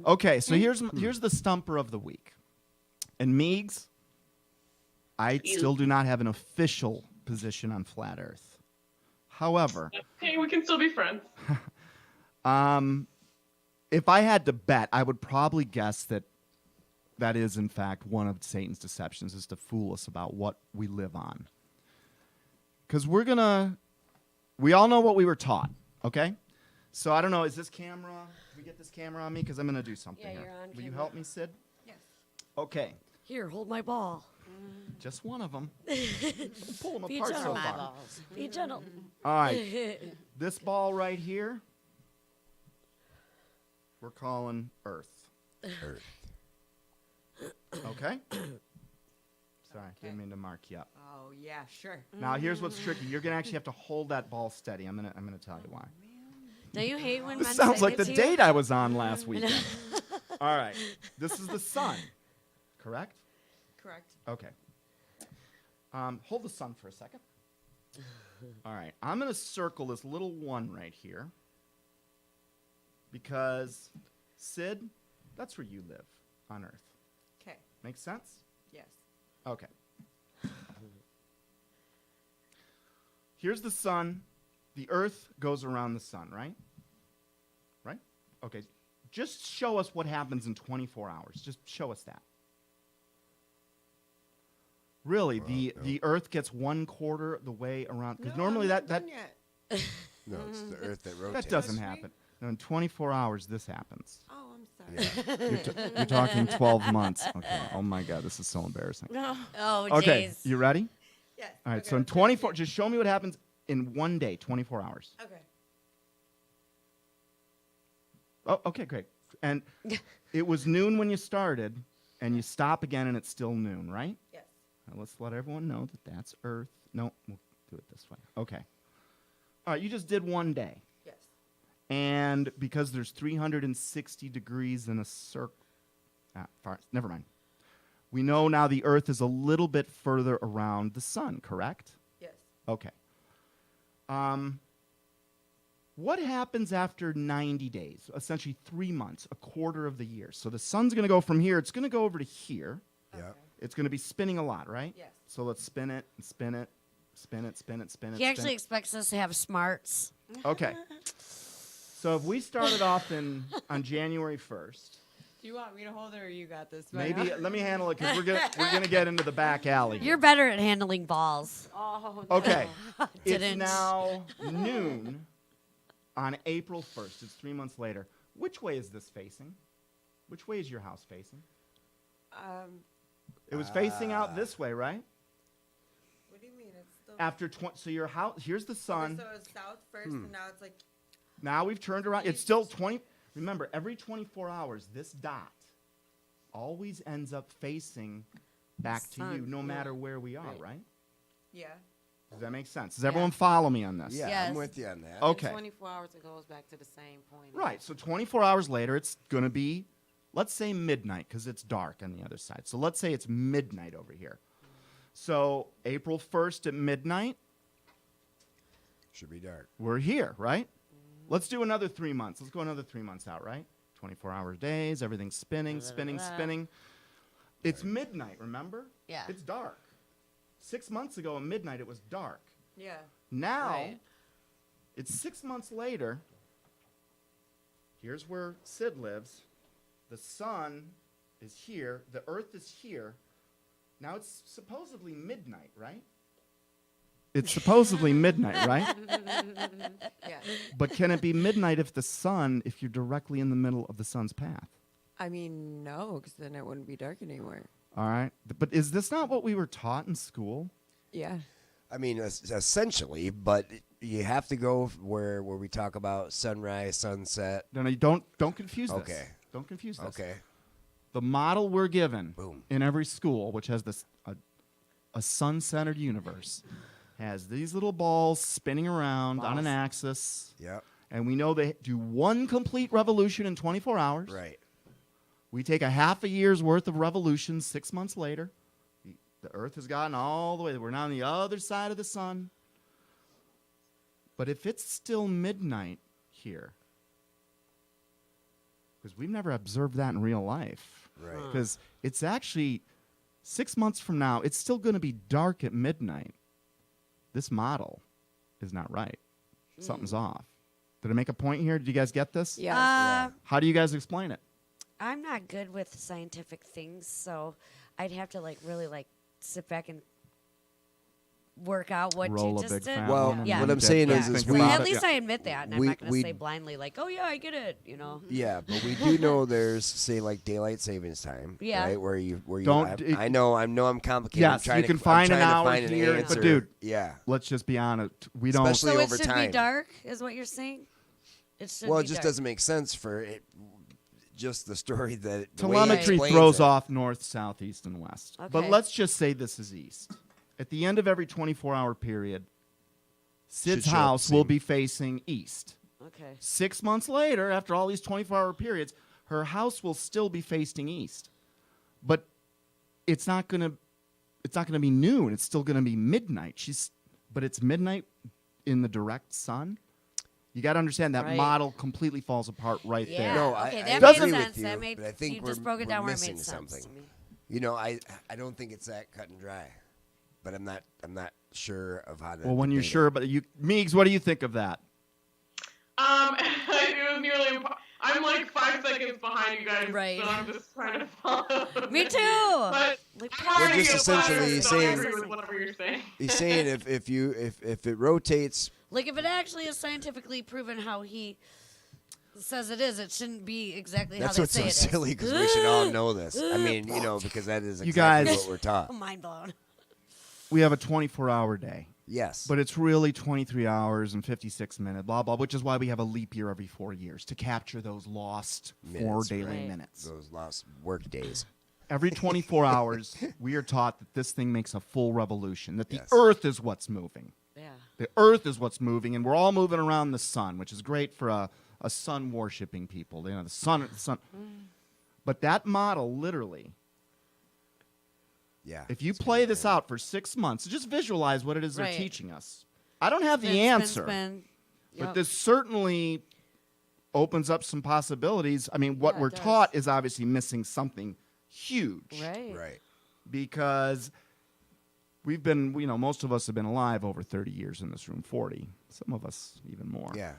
Okay, so here's the stumper of the week. And Meegs, I still do not have an official position on flat Earth. However, Hey, we can still be friends. if I had to bet, I would probably guess that that is, in fact, one of Satan's deceptions, is to fool us about what we live on. Because we all know what we were taught, okay? So I don't know, is this camera, we get this camera on me? Because I'm going to do something Yeah, here. you're on Will you camera. help me, Sid? Yes. Okay, Here, hold my ball. just one of them. Pull them Be apart so gentle. far. Be gentle. All right, this ball right here, we're calling Earth. Earth. Okay? Sorry, didn't mean to mark you up. Oh yeah, sure. Now here's what's tricky. You're gonna actually have to hold that ball steady. I'm gonna tell you why. Don't you hate when This men sounds say like that the to you? date I was on last weekend. All right, this is the sun, correct? Correct. Okay. Hold the sun for a second. All right, I'm gonna circle this little one right here because Sid, that's where you live on Earth. Okay. Make sense? Yes. Okay. Here's the sun. The Earth goes around the sun, right? Right? Okay. Just show us what happens in 24 hours. Just show us that. Really, the Earth gets 1/4 the way around. Because normally I'm not that done yet. No, it's the Earth that rotates. that doesn't happen. No, in 24 hours, this happens. Oh, I'm sorry. Yeah. You're talking 12 months. Okay. Oh my God, this is so embarrassing. Oh, Okay, jeez. you ready? Yes. All right. Okay, So in I'm 24, just show me what happens in one day, 24 hours. Okay. Oh, okay, great. And it was noon when you started, and you stop again, and it's still noon, right? Yes. Now let's let everyone know that that's Earth. No, we'll do it this way. Okay. All right, you just did one day. Yes. And because there's 360 degrees in a circle, never mind. We know now the Earth is a little bit further around the sun, correct? Yes. Okay. What happens after 90 days? Essentially 3 months, a quarter of the year. So the sun's going to go from here. It's going to go over to here. Yeah. It's going to be spinning a lot, right? Yes. So let's spin it and spin it, spin it, spin it, spin it. He spin actually it. expects us to have smarts. Okay. So if we started off on January 1st, Do you want me to hold it or you got this? maybe let me handle it because we're gonna get into the back alley. You're better at handling balls. Oh, no. Okay. It's Didn't. now noon on April 1st. It's 3 months later. Which way is this facing? Which way is your house facing? It was facing out this way, right? What do you mean? It's still. After so your house, here's the sun. So it's south first, and now it's like. Now we've turned around. It's still 20. Remember, every 24 hours, this dot always ends up facing back to you, Sun, no yeah. matter where we are, right? Yeah. Does that make sense? Does everyone follow me on this? Yeah, Yes. I'm with you on that. Okay. In 24 hours, it goes back to the same point. Right. So 24 hours later, it's going to be, let's say midnight, because it's dark on the other side. So let's say it's midnight over here. So April 1st at midnight, Should be dark. we're here, right? Let's do another 3 months. Let's go another 3 months out, right? 24-hour days, everything's spinning, spinning, spinning. It's midnight, remember? Yeah. It's dark. 6 months ago at midnight, it was dark. Yeah. Now, Right. it's 6 months later. Here's where Sid lives. The sun is here. The earth is here. Now it's supposedly midnight, right? It's supposedly midnight, right? Yeah. But can it be midnight if you're directly in the middle of the sun's path? I mean, no, because then it wouldn't be dark anymore. All right. But is this not what we were taught in school? Yeah. I mean, essentially, but you have to go where we talk about sunrise, sunset. No, don't confuse this. Okay. Don't confuse this. Okay. The model we're given Boom. in every school, which has a sun-centered universe, has these little balls spinning around on an axis, Yep. and we know they do one complete revolution in 24 hours. Right. We take a half a year's worth of revolutions 6 months later. The Earth has gotten all the way. We're now on the other side of the sun. But if it's still midnight here, because we've never observed that in real life, Right. because it's actually 6 months from now, it's still going to be dark at midnight. This model is not right. Something's off. Did I make a point here? Did you guys get this? Yeah. How do you guys explain it? I'm not good with scientific things, so I'd have to really sit back and work out what Roll you a just big did. fat Well, one and Yeah. what then I'm saying get- is think we- about At it. least I admit that, and I'm We- not going we- to say blindly oh yeah, I get it. Yeah, but we do know there's say like daylight savings time. Yeah. Right. Where you Don't- I know I'm complicated. Yes, I'm trying you to, can I'm find an trying to hour find here, an but answer. dude, Yeah. Let's just be honest. We don't. Especially So it over should time. be dark, is what you're saying? It should Well, be it just dark. doesn't make sense for it. Just the story that the way he Telemetry explains throws it. off north, south, east, and west. But Okay. let's just say this is east. At the end of every 24-hour period, Sid's Should show house the will same. be facing east. Okay. 6 months later, after all these 24-hour periods, her house will still be facing east. But it's not going to be noon. It's still going to be midnight. But it's midnight in the direct sun. You got to understand that Right. model completely falls apart right Yeah. there. No, okay, I that agree made with sense. you, That made, but I think you we're, just broke it we're down where it missing made sense something. to me. You know, I don't think it's that cut and dry, but I'm not sure of how to. Well, when you're debate it. sure, but Meigs, what do you think of that? It was nearly. I'm like 5 seconds behind you guys, Right. so I'm just trying to follow. Me too. But Like, I'm already just a essentially five, he's so I saying- agree with whatever you're saying. He's saying if it rotates, Like if it actually is scientifically proven how he says it is, it shouldn't be exactly that's how they what's say so it is. silly because we should all know this. I mean, because that is You exactly guys- what we're taught. Mind blown. We have a 24-hour day, Yes, but it's really 23 hours and 56 minutes, blah, blah, which is why we have a leap year every 4 years to capture those lost 4 Minutes, daily right. minutes. those lost work days. Every 24 hours, we are taught that this thing makes a full revolution, that the Yes. Earth is what's moving. Yeah. The Earth is what's moving, and we're all moving around the sun, which is great for a a sun worshiping people. The sun. But that model, literally, Yeah. if you it's play really this good. out for 6 months, just visualize what it is they're Right. teaching us. I don't have the Spin, answer, spin. but Yep. this certainly opens up some possibilities. I mean, what Yeah, it we're does. taught is obviously missing something huge. Right. Right. Because we've been, most of us have been alive over 30 years in this room, 40, some of us even more. Yeah.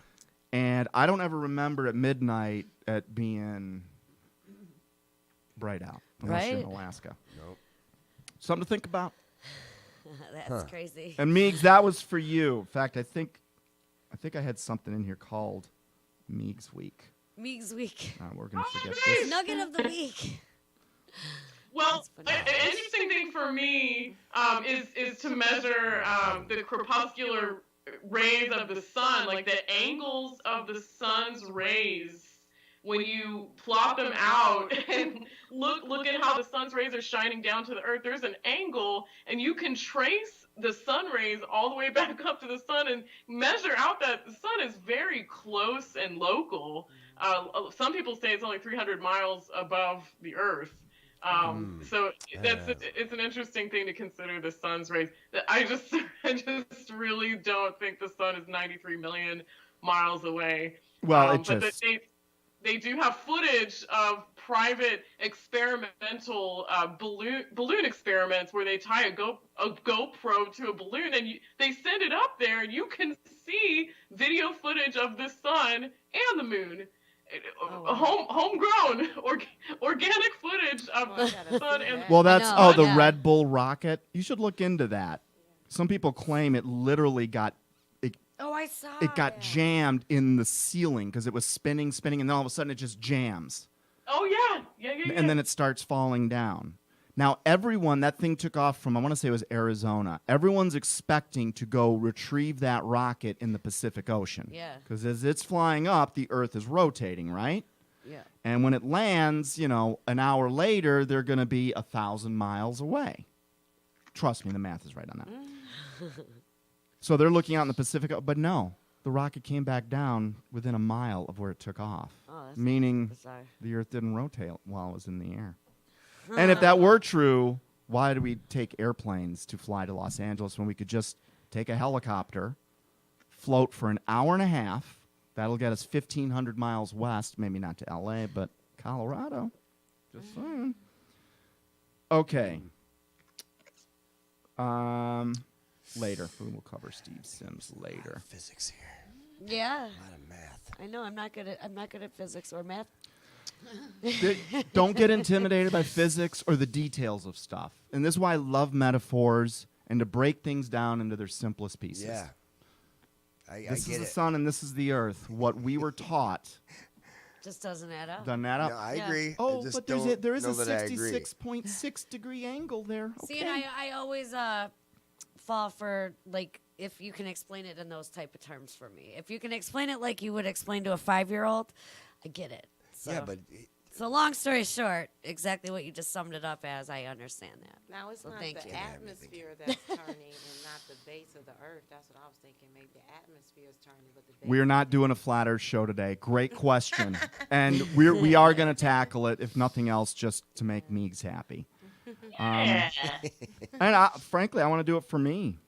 And I don't ever remember at midnight it being bright out, unless you're in Right. Alaska. Nope. Something to think about. That's crazy. And Meigs, that was for you. In fact, I think I had something in here called Meigs Week. Meigs week. We're gonna forget nice. this. Nugget of the week. Well, That's an phenomenal. interesting thing for me is to measure the crepuscular rays of the sun, like the angles of the sun's rays when you plot them out and look at how the sun's rays are shining down to the earth. There's an angle, and you can trace the sun rays all the way back up to the sun and measure out that the sun is very close and local. Some people say it's only 300 miles above the earth. So it's an interesting thing to consider, the sun's rays. I just really don't think the sun is 93 million miles away. Well, But they do have footage of private experimental balloon experiments where they tie a GoPro to a balloon, and they send it up there, and you can see video footage of the sun and the moon. Homegrown organic footage of the gotta sun see and that. Well, that's know, the yeah. Red Bull rocket. You should look into that. Some people claim it literally got Oh, I saw it got jammed in the ceiling because it was spinning, and then all of a sudden it just jams, oh yeah. and then it starts falling down. Now everyone, that thing took off from, I want to say it was Arizona. Everyone's expecting to go retrieve that rocket in the Pacific Ocean. Yeah. Because as it's flying up, the Earth is rotating, right? Yeah. And when it lands, an hour later, they're going to be 1,000 miles away. Trust me, the math is right on that. So they're looking out in the Pacific, but no, the rocket came back down within a mile of where it took off, Oh, that's meaning bizarre. the Earth didn't rotate while it was in the air. And if that were true, why do we take airplanes to fly to Los Angeles when we could just take a helicopter, float for an hour and a half? That'll get us 1,500 miles west, maybe not to L.A., but Colorado. Just saying. Okay. Later. We will cover Steve Sims later. Physics here. Yeah. A lot of math. I know. I'm not good at physics or math. Don't get intimidated by physics or the details of stuff. And this is why I love metaphors and to break things down into their simplest pieces. Yeah. I This get is the it. sun and this is the earth. What we were taught. Just doesn't add up. Done that up. No, I Yeah. agree. I Oh, just but don't there is know a that I agree. 66.6 degree angle there. Okay. See, and I always fall for, like, if you can explain it in those type of terms for me. If you can explain it like you would explain to a 5-year-old, I get it. So, Yeah, but so long story short, exactly what you just summed it up as, I understand that. Now it's So not thank the you. atmosphere that's turning and not the base of the earth. That's what I was thinking. Maybe the atmosphere is turning, but the base. We're not doing a flat earth show today. Great question. And we are going to tackle it, if nothing else, just to make Meigs happy. Yeah. And frankly, I want to do it for me.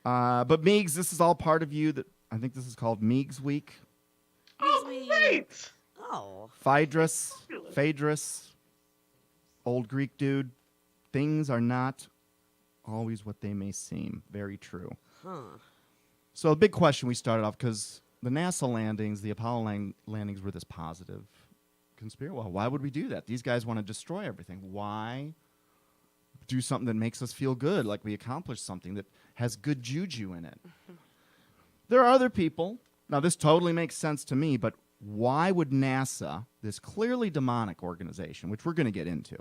But Meigs, this is all part of you. That I think this is called Meigs Week. Oh, great. Oh. Phaedrus, old Greek dude. Things are not always what they may seem. Very true. Huh. So the big question we started off, because the NASA landings, the Apollo landings were this positive conspiracy. Well, why would we do that? These guys want to destroy everything. Why do something that makes us feel good, like we accomplished something that has good juju in it? There are other people. Now, this totally makes sense to me, but why would NASA, this clearly demonic organization, which we're going to get into,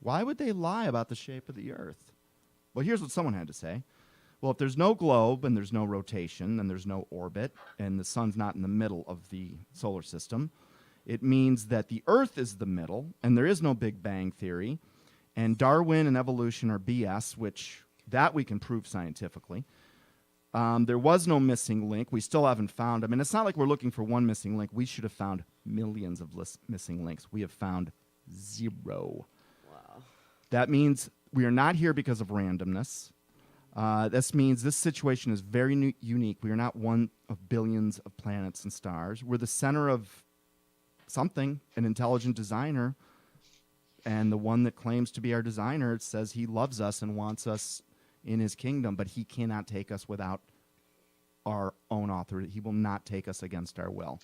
why would they lie about the shape of the Earth? Well, here's what someone had to say. Well, if there's no globe and there's no rotation and there's no orbit and the sun's not in the middle of the solar system, it means that the Earth is the middle and there is no Big Bang theory, and Darwin and evolution are BS, which that we can prove scientifically. There was no missing link. We still haven't found them. And it's not like we're looking for one missing link. We should have found millions of missing links. We have found 0. Wow. That means we are not here because of randomness. This means this situation is very unique. We are not one of billions of planets and stars. We're the center of something, an intelligent designer. And the one that claims to be our designer says he loves us and wants us in his kingdom, but he cannot take us without our own authority. He will not take us against our will.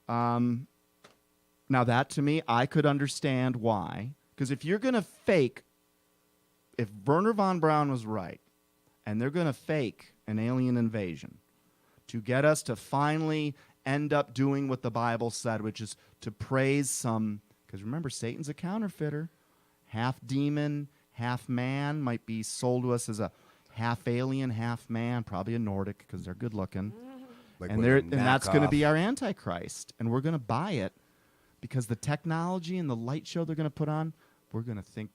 Now that, to me, I could understand why. Because if you're going to fake, if Werner von Braun was right, and they're going to fake an alien invasion to get us to finally end up doing what the Bible said, which is to praise some, because remember, Satan's a counterfeiter, half demon, half man, might be sold to us as a half alien, half man, probably a Nordic because they're good looking. Like And, with a and that's going to knockoff. be our Antichrist. And we're going to buy it because the technology and the light show they're going to put on, we're going to think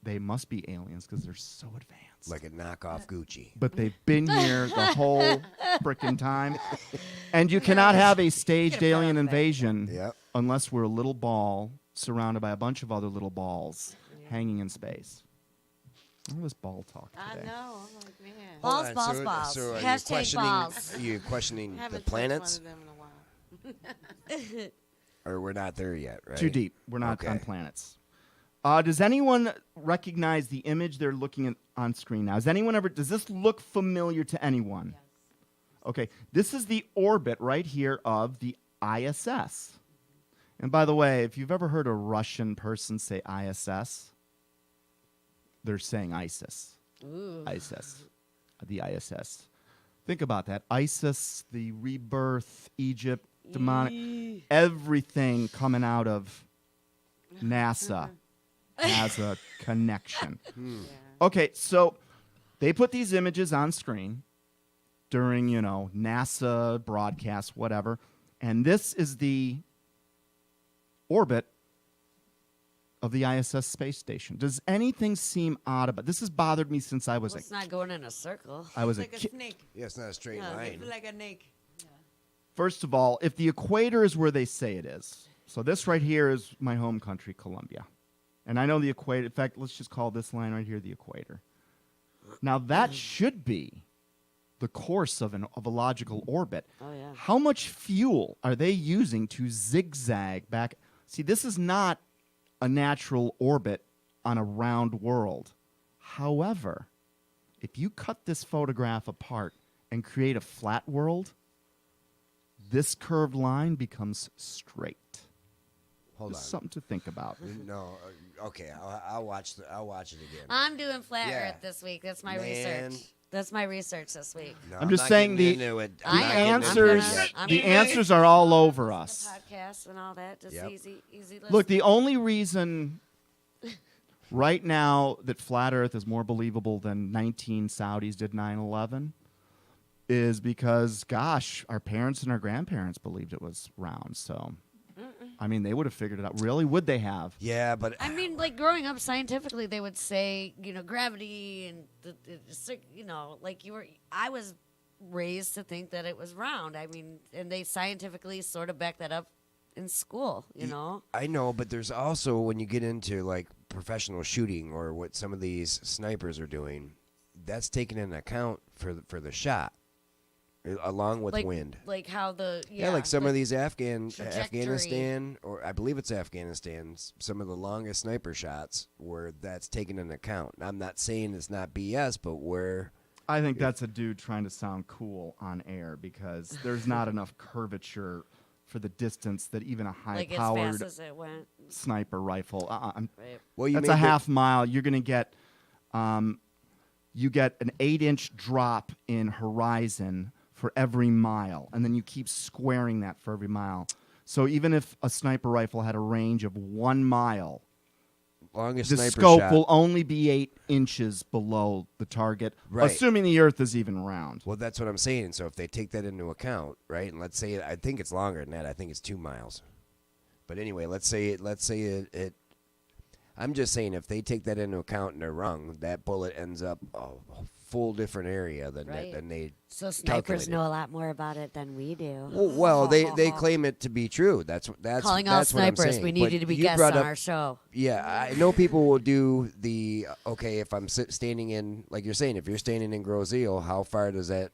they must be aliens because they're so advanced. Like a knockoff Gucci. But they've been here the whole frickin' time. And you cannot have a staged alien invasion Yep. unless we're a little ball surrounded by a bunch of other little balls hanging in space. All this ball talk I today. know. I'm like, man. Balls, Hold on, balls, so- balls. So are you Hashtag questioning, balls. Are you questioning the Haven't touched planets? one of them in a while. Or we're not there yet, right? Too deep. We're not Okay. on planets. Does anyone recognize the image they're looking at on screen now? Does this look familiar to anyone? Okay, this is the orbit right here of the ISS. And by the way, if you've ever heard a Russian person say ISS, they're saying ISIS. Ooh. ISIS. The ISS. Think about that. ISIS, the rebirth, Egypt, demonic, everything coming out of NASA has a connection. Okay, so they put these images on screen during, NASA broadcasts, whatever, and this is the orbit of the ISS space station. Does anything seem odd about this? Has bothered me since I was Well, it's not going in a circle. I was It's like a a kid. snake. Yeah, it's not a straight Yeah, line. It's like a snake. First of all, if the equator is where they say it is, so this right here is my home country, Colombia. And I know the equator, in fact, let's just call this line right here the equator. Now that should be the course of a logical orbit. Oh, yeah. How much fuel are they using to zigzag back? See, this is not a natural orbit on a round world. However, if you cut this photograph apart and create a flat world, this curved line becomes straight. Hold Just on. something to think about. No, okay, I'll watch it again. I'm doing flat Yeah. Earth this week. That's my Man. research. That's my research this week. No, I'm just not saying getting the into it. I I'm not am. getting into answers it yet. I'm the gonna- answers are all over The us. podcast and all that. Just Yep. easy listening. Look, the only reason right now that flat Earth is more believable than 19 Saudis did 9/11 is because, gosh, our parents and our grandparents believed it was round. So, I mean, they would have figured it out. Really? Would they have? Yeah, but I mean, like growing up scientifically, they would say, gravity and like I was raised to think that it was round. I mean, and they scientifically sort of back that up in school, I know, but there's also when you get into like professional shooting or what some of these snipers are doing, that's taken into account for the shot, along with like wind. like how Yeah, like some of these trajectory. Afghanistan, or I believe it's Afghanistan's, some of the longest sniper shots where that's taken into account. I'm not saying it's not BS, but where I think that's a dude trying to sound cool on air because there's not enough curvature for the distance that even a like as high-powered fast as it went. sniper rifle. Right. well, you That's made a the- half mile. You're going to get, you get an 8-inch drop in horizon for every mile, and then you keep squaring that for every mile. So even if a sniper rifle had a range of 1 mile, longest the sniper scope shot. will only be 8 inches below the target, Right. assuming the Earth is even round. Well, that's what I'm saying. So if they take that into account, right, and let's say I think it's longer than that. I think it's 2 miles. But anyway, let's say it. I'm just saying if they take that into account and they're wrong, that bullet ends up a full different area than Right. they. So snipers Calculated. know a lot more about it than we do. Well, they claim it to be true. That's Calling all that's what I'm snipers, saying. we need But you to be you guests brought on up- our show. Yeah, I know people will do the okay. If I'm standing in, like you're saying, if you're standing in Grosseal, how far does that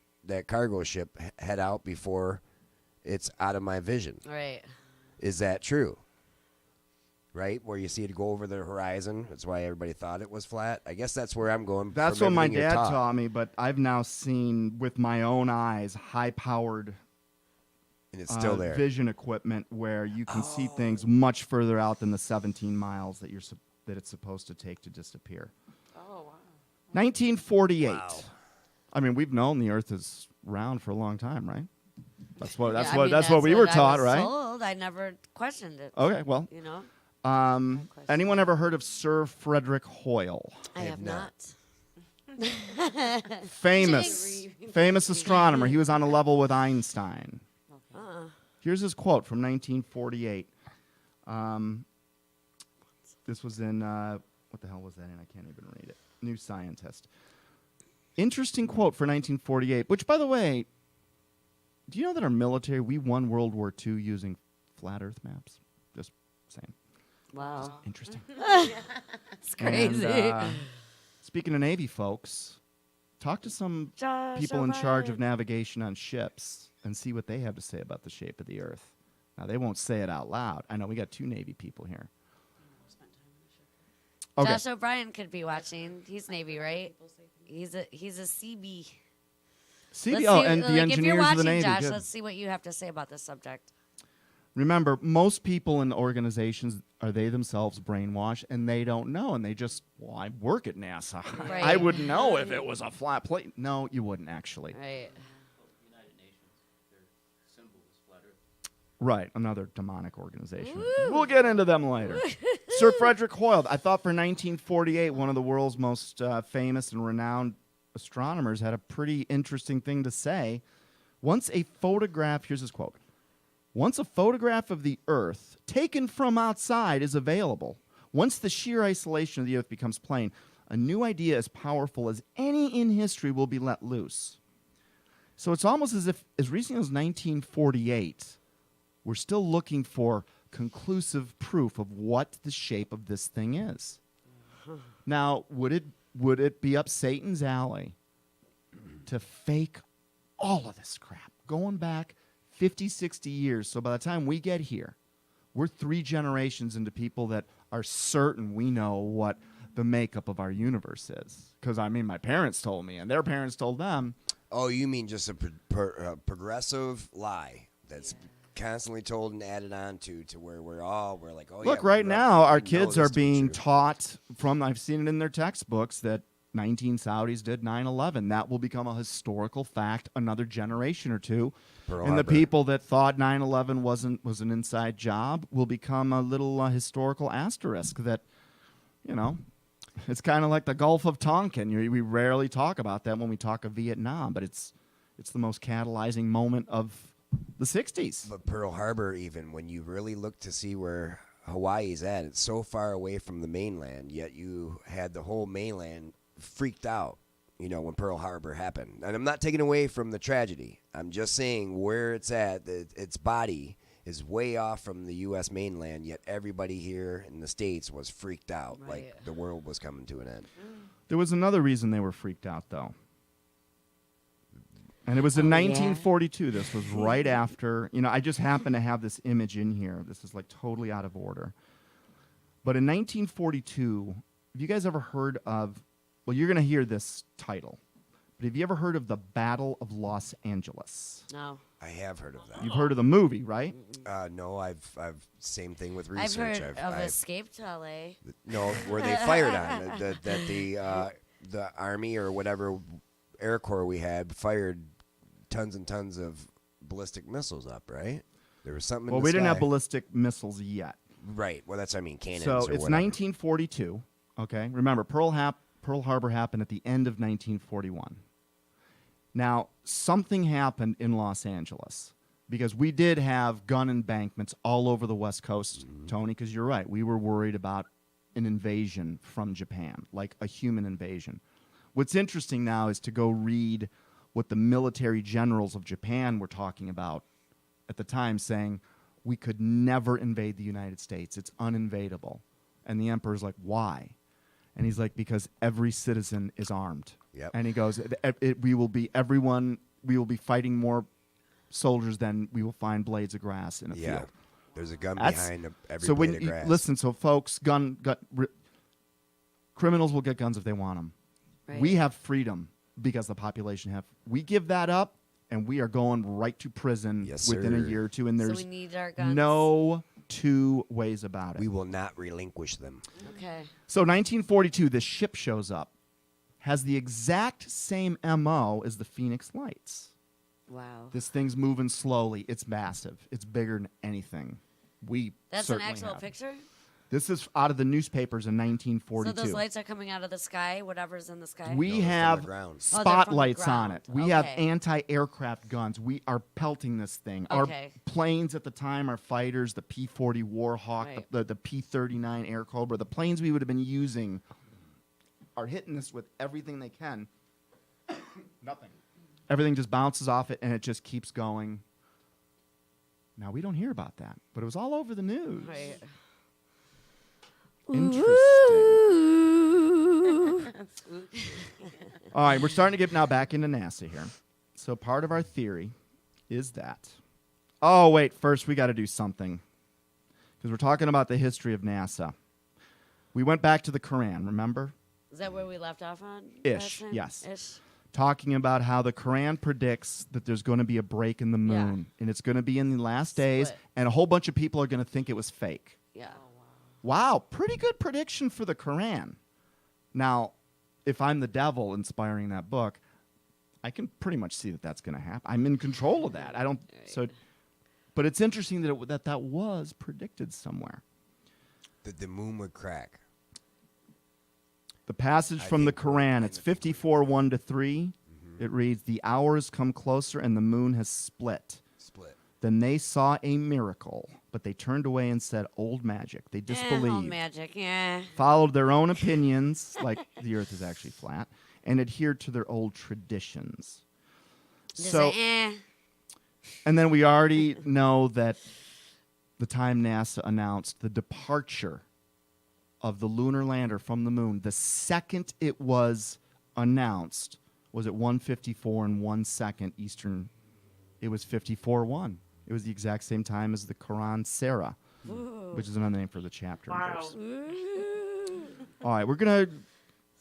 cargo ship head out before it's out of my vision? Right. Is that true? Right, where you see it go over the horizon. That's why everybody thought it was flat. I guess that's where I'm going. That's from what my everything you're dad taught. taught me, but I've now seen with my own eyes high-powered And it's still there. vision equipment where you can see things much further out than the 17 miles that that it's supposed to take to disappear. Oh, wow. 1948. Wow. I mean, we've known the Earth is round for a long time, right? That's what Yeah, I mean, that's what we were I taught, was right? told. I never questioned it. Okay, well, You know, question. anyone ever heard of Sir Frederick Hoyle? I have not. Famous astronomer. He was on a level with Einstein. Here's his quote from 1948. This was in, what the hell was that in? I can't even read it. New Scientist. Interesting quote for 1948, which, by the way, do you know that our military, we won World War II using flat Earth maps? Just saying. Wow, Interesting. it's crazy. And, speaking of Navy folks, talk to some Josh people in charge of O'Brien. navigation on ships and see what they have to say about the shape of the Earth. Now, they won't say it out loud. I know we got 2 Navy people here. Okay. Josh O'Brien could be watching. He's Navy, right? He's a CB. CB, oh, and the if you're engineers watching, of the Navy. Josh, good. let's see what you have to say about this subject. Remember, most people in organizations are they themselves brainwashed, and they don't know, and they just, well, I work at NASA. Right. I would know if it was a flat plate. No, you wouldn't actually. Right. United Nations, their symbol is flat Earth. Right, another demonic organization. We'll get into them later. Sir Frederick Hoyle, I thought for 1948, one of the world's most famous and renowned astronomers had a pretty interesting thing to say. Once a photograph, here's his quote. Once a photograph of the Earth taken from outside is available, once the sheer isolation of the Earth becomes plain, a new idea as powerful as any in history will be let loose. So it's almost as if, as recently as 1948, we're still looking for conclusive proof of what the shape of this thing is. Now, would it be up Satan's alley to fake all of this crap going back 50, 60 years? So by the time we get here, we're 3 generations into people that are certain we know what the makeup of our universe is. Because, I mean, my parents told me, and their parents told them. Oh, you mean just a progressive lie that's constantly told and added on to where we're like, oh, Look, yeah, right we now, our know kids this are to be being true. taught from, I've seen it in their textbooks, that 19 Saudis did 9/11. That will become a historical fact another generation or two. Pearl And the Harbor. people that thought 9/11 was an inside job will become a little historical asterisk that, you know, it's kind of like the Gulf of Tonkin. We rarely talk about that when we talk of Vietnam, but it's the most catalyzing moment of the 60s. But Pearl Harbor, even when you really look to see where Hawaii's at, it's so far away from the mainland, yet you had the whole mainland freaked out, you know, when Pearl Harbor happened. And I'm not taking away from the tragedy. I'm just saying where it's at, its body is way off from the U.S. mainland, yet everybody here in the States was freaked out, Right. like the world was coming to an end. There was another reason they were freaked out, though. And it was in Oh, yeah. 1942. This was right after, you know, I just happen to have this image in here. This is like totally out of order. But in 1942, have you guys ever heard of, well, you're going to hear this title, but have you ever heard of the Battle of Los Angeles? No. I have heard of that. You've heard of the movie, right? No, I've same thing with I've research. heard of Escape to LA. No, where they fired on that the Army or whatever Air Corps we had fired tons and tons of ballistic missiles up, right? There was something. Well, in the we didn't have sky. ballistic missiles yet. Right. Well, that's what I mean cannons. So or it's whatever. 1942. Okay, remember Pearl Harbor happened at the end of 1941. Now something happened in Los Angeles because we did have gun embankments all over the West Coast, Tony. Because you're right, we were worried about an invasion from Japan, like a human invasion. What's interesting now is to go read what the military generals of Japan were talking about at the time, saying, we could never invade the United States. It's uninvadable. And the emperor's like, why? And he's like, because every citizen is armed. Yep. And he goes, we will be fighting more soldiers than we will find blades of grass in a Yeah. field. There's a gun That's- behind every So blade when of you, grass. listen, so folks, criminals will get guns if they want them. Right. We have freedom because the population have. We give that up, and we are going right to prison Yes, within a sir. year or two. And So there's we need our guns. no two ways about it. We will not relinquish them. Okay. So 1942, this ship shows up, has the exact same MO as the Phoenix Lights. Wow. This thing's moving slowly. It's massive. It's bigger than anything. We That's an certainly actual have. picture? This is out of the newspapers in So 1942. those lights are coming out of the sky, whatever's in the sky? We No, they're from the have ground. Oh, they're from the spotlights on it. ground. We have Okay. anti-aircraft guns. We are pelting this thing. Okay. Our planes at the time are fighters, the P-40 Warhawk, Right. the P-39 Air Cobra. The planes we would have been using are hitting this with everything they can. Nothing. Everything just bounces off it, and it just keeps going. Now, we don't hear about that, but it was all over the news. Right. Interesting. All right, we're starting to get now back into NASA here. So part of our theory is that. Oh, wait, first we got to do something. Because we're talking about the history of NASA. We went back to the Quran, remember? Is that where we left off on? Ish, last time? yes. Ish. Talking about how the Quran predicts that there's going to be a break in the Yeah. moon. And it's going to be in the last days. Split. And a whole bunch of people are going to think it was fake. Yeah. Wow, pretty good prediction for the Quran. Now, if I'm the devil inspiring that book, I can pretty much see that that's going to happen. I'm in control of that. I don't. So, but it's interesting that that was predicted somewhere. That the moon would crack. The passage I from the think we're Quran, in it's the- 54:1-3. It reads, "The hours come closer, and the moon has split. Split. Then they saw a miracle, but they turned away and said, 'Old magic.' They All disbelieved. magic, yeah. Followed their own opinions, like the earth is actually flat, and adhered to their old traditions." Just So, say, and then we already know that the time NASA announced the departure of the lunar lander from the moon, the second it was announced, was at 1:54 and 1 second Eastern. It was 54:1. It was the exact same time as the Quran Sarah, which is another name for the chapter. and Wow. verse. Ooh. All right, we're gonna.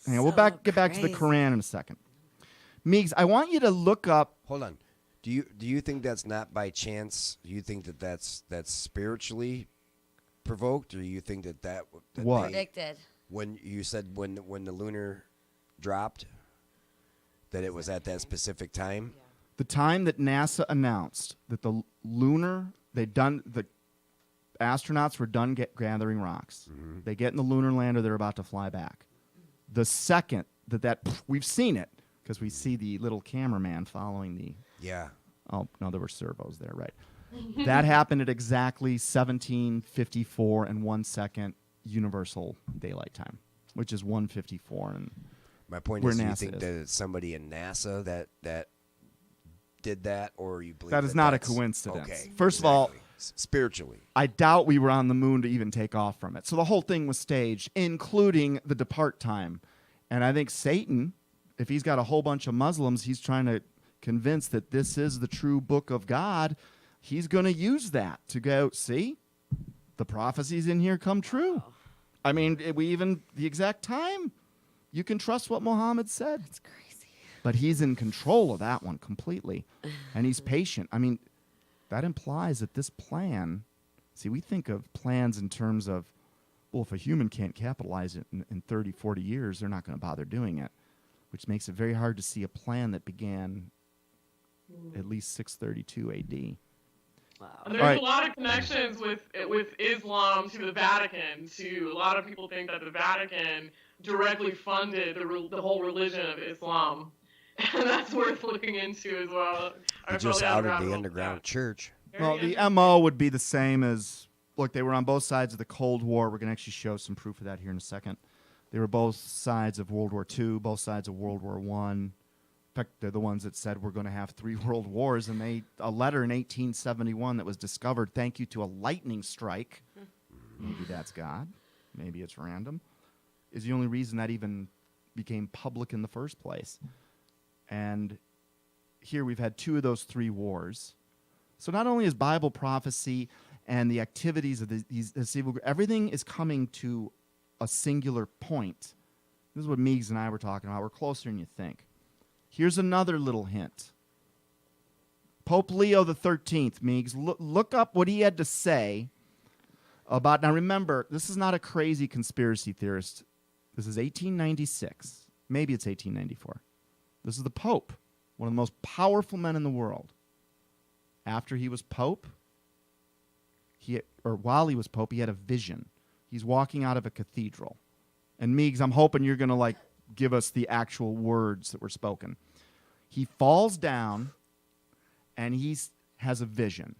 Hang on, we'll So get back to the crazy. Quran in a second. Meeks, I want you to look up. Hold on. Do you think that's not by chance? Do you think that that's spiritually provoked, or you think that What? Predicted. when you said when the lunar dropped, that it was at that specific time? The time that NASA announced that the astronauts were done gathering rocks. They get in the lunar lander, they're about to fly back. The second we've seen it, because we see the little cameraman following the. Yeah. Oh no, there were servos there, right? That happened at exactly 17:54 and 1 second Universal Daylight Time, which is 1:54 and. My point Where is, do you NASA think is. that it's somebody in NASA that did that, or you believe That is not a that's- coincidence. Okay. First of all, exactly. Spiritually. I doubt we were on the moon to even take off from it. So the whole thing was staged, including the depart time. And I think Satan, if he's got a whole bunch of Muslims, he's trying to convince that this is the true book of God. He's going to use that to go, see, the prophecies in here come true. I mean, the exact time, you can trust what Muhammad said. It's crazy. But he's in control of that one completely. And he's patient. I mean, that implies that this plan, see, we think of plans in terms of, well, if a human can't capitalize it in 30, 40 years, they're not going to bother doing it, which makes it very hard to see a plan that began at least 632 AD. Wow. And there's Alright. a lot of connections with Islam to the Vatican. Too, a lot of people think that the Vatican directly funded the whole religion of Islam, and that's worth looking into as well. You I just probably outed haven't the gotten underground into church. that. Well, Very the MO would be the same as look, they were on both sides of the Cold War. We're going to actually show some proof of that here in a second. They were both sides of World War II, both sides of World War I. In fact, they're the ones that said we're going to have 3 world wars. And a letter in 1871 that was discovered thank you to a lightning strike, maybe that's God, maybe it's random, is the only reason that even became public in the first place. And here we've had 2 of those 3 wars. So not only is Bible prophecy and the activities of this evil group, everything is coming to a singular point. This is what Meigs and I were talking about. We're closer than you think. Here's another little hint. Pope Leo the 13th, Meigs, look up what he had to say about, now remember, this is not a crazy conspiracy theorist. This is 1896. Maybe it's 1894. This is the Pope, one of the most powerful men in the world. After he was Pope, while he was Pope, he had a vision. He's walking out of a cathedral. And Meigs, I'm hoping you're going to give us the actual words that were spoken. He falls down and he has a vision.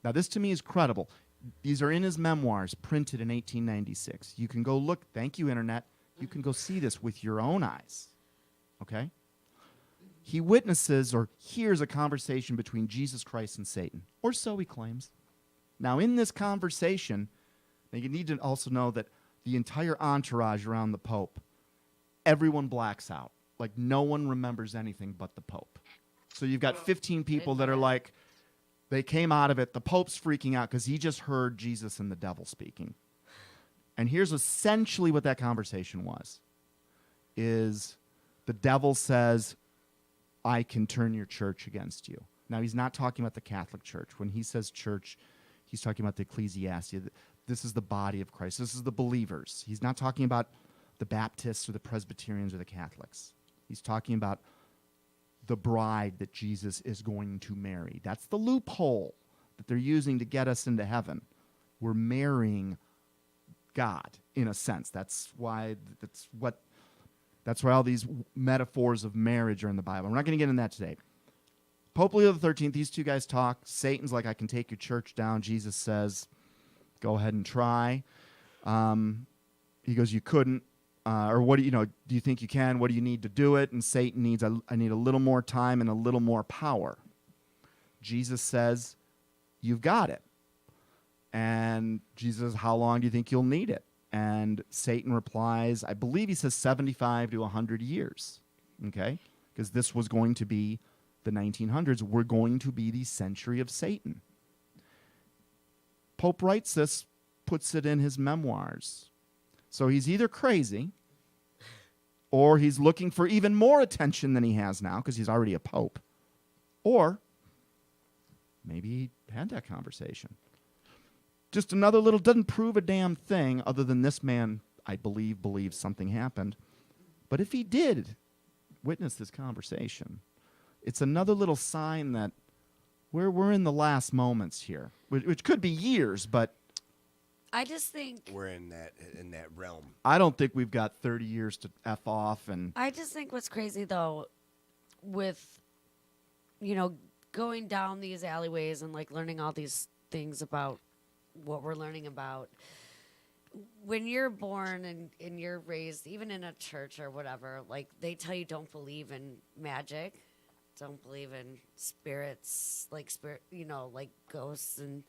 Now, this to me is credible. These are in his memoirs, printed in 1896. You can go look. Thank you, Internet. You can go see this with your own eyes. Okay? He witnesses or hears a conversation between Jesus Christ and Satan, or so he claims. Now, in this conversation, now you need to also know that the entire entourage around the Pope, everyone blacks out. Like, no one remembers anything but the Pope. So you've got 15 people that are like, they came out of it. The Pope's freaking out because he just heard Jesus and the devil speaking. And here's essentially what that conversation was, is the devil says, I can turn your church against you. Now, he's not talking about the Catholic Church. When he says church, he's talking about the ecclesiastia. This is the body of Christ. This is the believers. He's not talking about the Baptists or the Presbyterians or the Catholics. He's talking about the bride that Jesus is going to marry. That's the loophole that they're using to get us into heaven. We're marrying God, in a sense. That's why all these metaphors of marriage are in the Bible. We're not going to get into that today. Pope Leo XIII, these 2 guys talk. Satan's like, I can take your church down. Jesus says, go ahead and try. He goes, you couldn't. Or what do you think you can? What do you need to do it? And Satan needs, I need a little more time and a little more power. Jesus says, you've got it. And Jesus says, how long do you think you'll need it? And Satan replies, I believe he says 75 to 100 years. Okay? Because this was going to be the 1900s. We're going to be the century of Satan. Pope writes this, puts it in his memoirs. So he's either crazy or he's looking for even more attention than he has now because he's already a pope. Or maybe he had that conversation. Just another little, doesn't prove a damn thing other than this man, I believe, believes something happened. But if he did witness this conversation, it's another little sign that we're in the last moments here, which could be years, but I just think we're in that realm. I don't think we've got 30 years to F off. And I just think what's crazy, though, with, going down these alleyways and, learning all these things about what we're learning about, when you're born and you're raised, even in a church or whatever, they tell you don't believe in magic, don't believe in spirits, like ghosts and...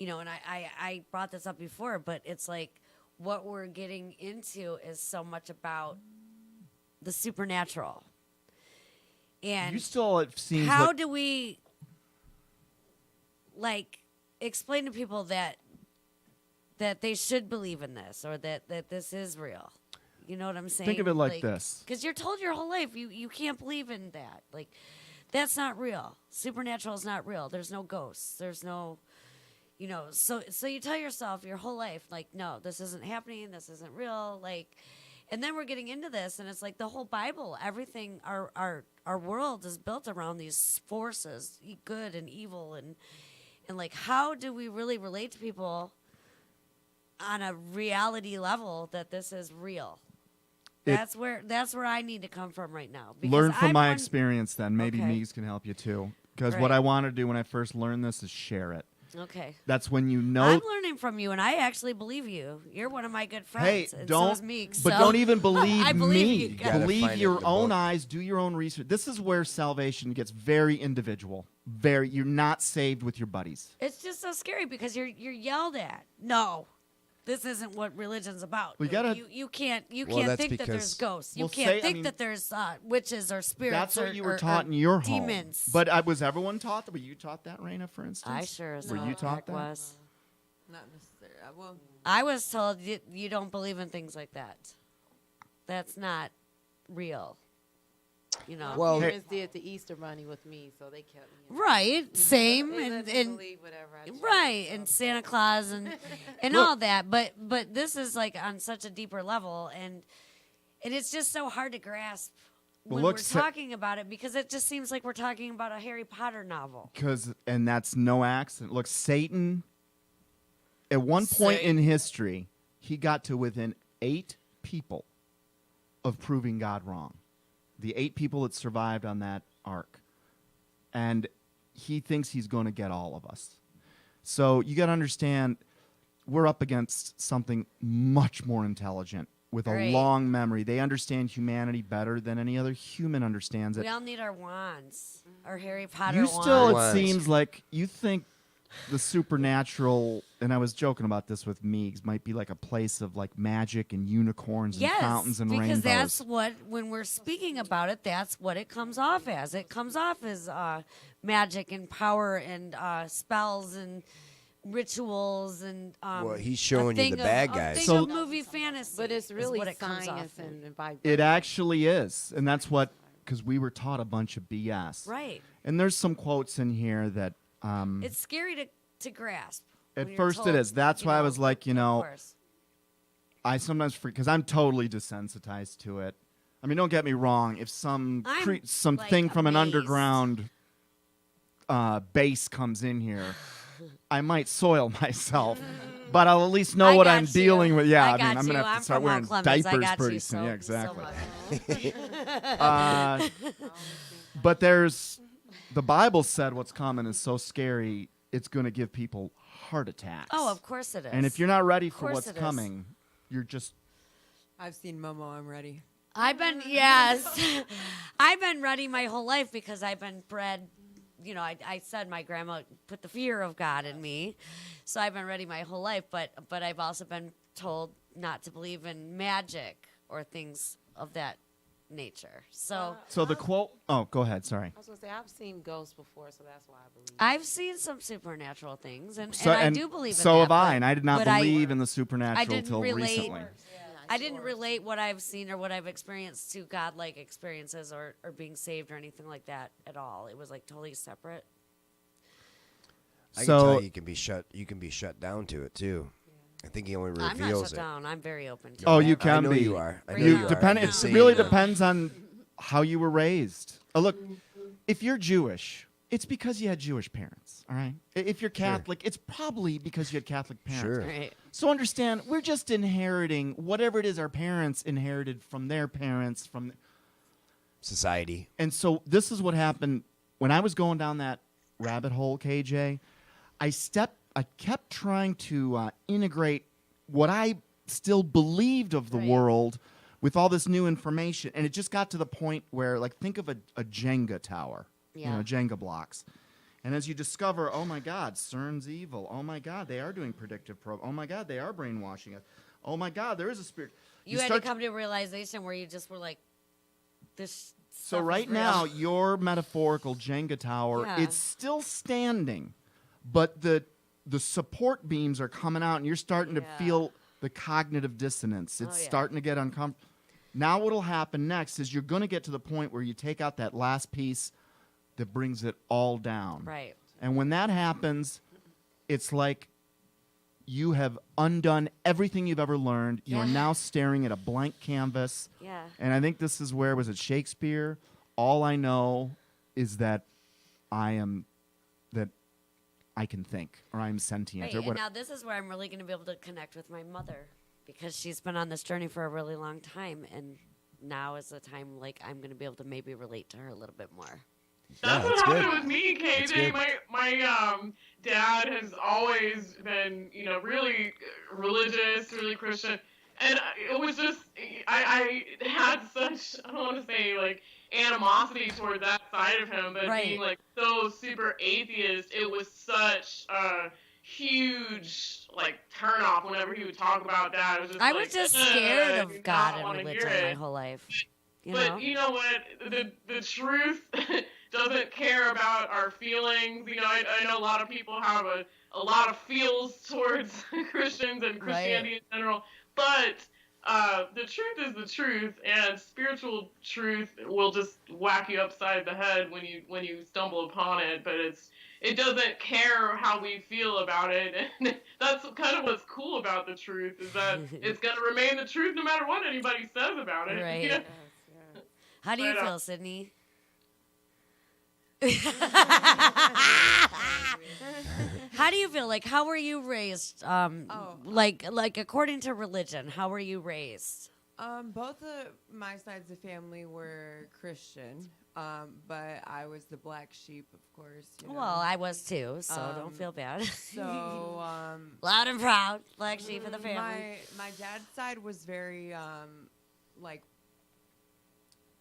and I brought this up before, but it's like what we're getting into is so much about the supernatural. And you still, it seems how do we, explain to people that they should believe in this or that this is real? You know what I'm saying? Think of it like this. Because you're told your whole life you can't believe in that. That's not real. Supernatural is not real. There's no ghosts. There's no... so you tell yourself your whole life, no, this isn't happening, this isn't real, and then we're getting into this, and it's the whole Bible, everything, our world is built around these forces, good and evil, and how do we really relate to people on a reality level that this is real? That's where I need to come from right now. Learn from my one- experience then. Maybe Okay. Meigs can help you too. Because Right. what I want to do when I first learned this is share it. Okay. That's when you know. I'm learning from you, and I actually believe you. You're one of my good Hey, friends. and don't. So is Meek, but so- don't even believe I believe me. you guys. Gotta Believe find it in your the own book. eyes. Do your own research. This is where salvation gets very individual. You're not saved with your buddies. It's just so scary because you're yelled at. No, this isn't what religion's about. We gotta- you can't Well, that's think that there's because- ghosts. You Well, can't say- I think mean- that there's witches or spirits. That's what you were or taught in your home. demons. But was everyone taught that? Were you taught that, Raina, for instance? I sure as Were hell you taught heck that? was. Not necessarily. Well, I was told you don't believe in things like that. That's not real. You know. Well, Parents did the Easter Bunny with me, so they kept me. Right. Same. They And, let me and believe whatever I chose, right. so. And Santa Claus and Look. all that. But this is like on such a deeper level, and it's just so hard to grasp Well, when look, we're Sa- talking about it because it just seems like we're talking about a Harry Potter novel. And that's no accident. Look, Satan, at one point in history, he got to within 8 people of proving God wrong. The 8 people that survived on that ark. And he thinks he's going to get all of us. So you got to understand, we're up against something much more intelligent with a Right. long memory. They understand humanity better than any other human understands it. We all need our wands, our Harry Potter You wands. still, it Wands. seems like you think the supernatural, and I was joking about this with Meegs, might be like a place of like magic and unicorns and Yes, fountains and because rainbows. that's what, when we're speaking about it, that's what it comes off as. It comes off as magic and power and spells and rituals and Well, he's a showing you thing the bad a guys. thing So- of movie fantasy. But it's is really what it comes science off in. and vibration. It actually is, and that's what, because we were taught a bunch of BS. Right. And there's some quotes in here that It's scary to grasp. At when you're first it told, is. That's you why I know, was like, you of know, course. I sometimes freak because I'm totally desensitized to it. I mean, don't get me wrong. If some I'm, something like, from an amazed. underground base comes in here, I might soil myself, but I'll at least know I what got I'm you. dealing with. Yeah, I mean, got I'm gonna you. have to I'm start from wearing Mount Clemens. I diapers got pretty you, soon. so- Yeah, exactly. so But there's the Bible said what's coming is so scary. It's going to give people heart attacks. Oh, of course it is. And if you're not ready for course what's it is. coming, you're just I've seen Momo. I'm ready. I've been yes, I've been ready my whole life because I've been bred. You know, I said my grandma put the fear of God in me, so I've been ready my whole life. But I've also been told not to believe in magic or things of that nature. So so the quote. Oh, go ahead. Sorry. I was gonna say I've seen ghosts before, so that's why I believe. I've seen some supernatural things, and So, I do believe in so that. have I, but- and I did not but believe in the supernatural didn't till relate- recently. I didn't relate what I've seen or what I've experienced to godlike experiences or being saved or anything like that at all. It was like totally separate. I can So- tell you can be shut. You can be shut down to it too. I think he only I'm not reveals shut it. down. I'm very open to Oh, it. you I can know be. you are. I know Bring you it are. on. Depend. I'm It just saying, really though. depends on how you were raised. Look, if you're Jewish, it's because you had Jewish parents. All right. If you're Catholic, it's probably because you had Catholic parents. Sure. Right. So understand, we're just inheriting whatever it is our parents inherited from their parents. Society. And so this is what happened when I was going down that rabbit hole, KJ. I kept trying to integrate what I still believed of the Right. world with all this new information, and it just got to the point where, like, think of a Jenga tower, Yeah. Jenga blocks. And as you discover, oh my God, CERN's evil. Oh my God, they are doing predictive probe. Oh my God, they are brainwashing us. Oh my God, there is a spirit. You had to start come to a realization where you just were like, this. So stuff is right real. now, your metaphorical Jenga tower, Yeah. it's still standing, but the support beams are coming out, and you're starting to Yeah. feel the cognitive dissonance. It's Oh, yeah. starting to get uncomfortable. Now what'll happen next is you're going to get to the point where you take out that last piece that brings it all down. Right. And when that happens, it's like you have undone everything you've ever learned. You are Yeah. now staring at a blank canvas. Yeah. And I think this is where, was it Shakespeare? All I know is that I can think, or I'm sentient, Right. or And what. now this is where I'm really going to be able to connect with my mother because she's been on this journey for a really long time, and now is the time like I'm going to be able to maybe relate to her a little bit more. That's that's what good. happened with me, That's KJ. good. My dad has always been, really religious, really Christian, and it was just I had such, I don't want to say like animosity toward that side of him, but being Right. like so super atheist, it was such a huge like turn off whenever he would talk about that. It was just I was like, just scared I of do God not and want to hear religion my it. whole life. You But know? you know what? The truth doesn't care about our feelings. I know a lot of people have a lot of feels towards Christians and Christianity in general, but the truth is the truth, and spiritual truth will just whack you upside the head when you stumble upon it. But it doesn't care how we feel about it, and that's kind of what's cool about the truth is that it's gonna remain the truth no matter what anybody says about it. Right. Yes, yes. How do you But, feel, Sydney? How do you feel? Like, how were you raised? Like according to religion, how were you raised? Both of my sides of family were Christian, but I was the black sheep, of course. Well, I was too, so don't feel bad. So, Loud and proud, black sheep of the family. my dad's side was very like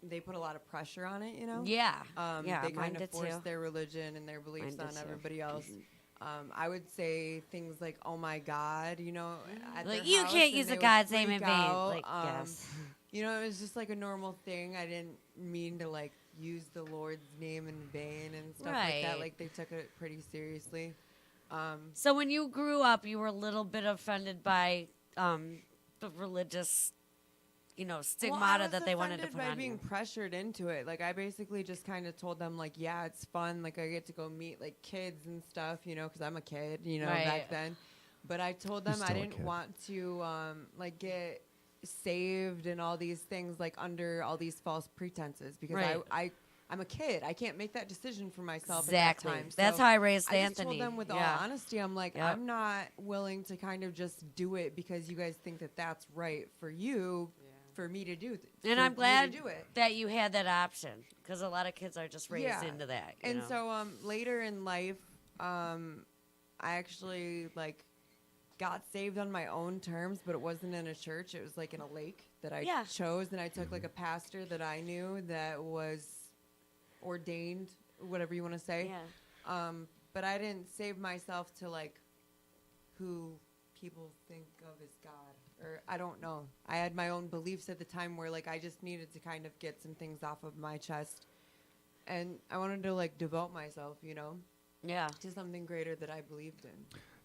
they put a lot of pressure on it, Yeah, yeah, they mine kind of did forced too. their religion and their beliefs Mine on did too. everybody else. I would say things like, "Oh my God," at Like, their you house, can't and use they the would God's name in freak vain. out. Like, yes. It was just like a normal thing. I didn't mean to like use the Lord's name in vain and stuff like that. Right. Like they took it pretty seriously. So when you grew up, you were a little bit offended by the religious, stigmata that they wanted to put by on being you. pressured into it. Like I basically just kind of told them like, yeah, it's fun. Like I get to go meet like kids and stuff, because I'm a kid, Right. back then. But I told them I still a didn't kid. want to like get saved and all these things like under all these false pretenses because Right. I'm a kid. I can't make that decision for myself Exactly. at that time. That's So how I raised I just Anthony. told them with Yeah. all honesty, I'm like, Yep. I'm not willing to kind of just do it because you guys think that that's right for you, for me to do. And for I'm me glad to do it. that you had that option because a lot of kids are just raised Yeah. into that. And so later in life, I actually like got saved on my own terms, but it wasn't in a church. It was like in a lake that I Yeah. chose, and I took like a pastor that I knew that was ordained, whatever you want to say. yeah. But I didn't save myself to like who people think of as God, or I don't know. I had my own beliefs at the time where like I just needed to kind of get some things off of my chest, and I wanted to like devote myself, Yeah. to something greater that I believed in.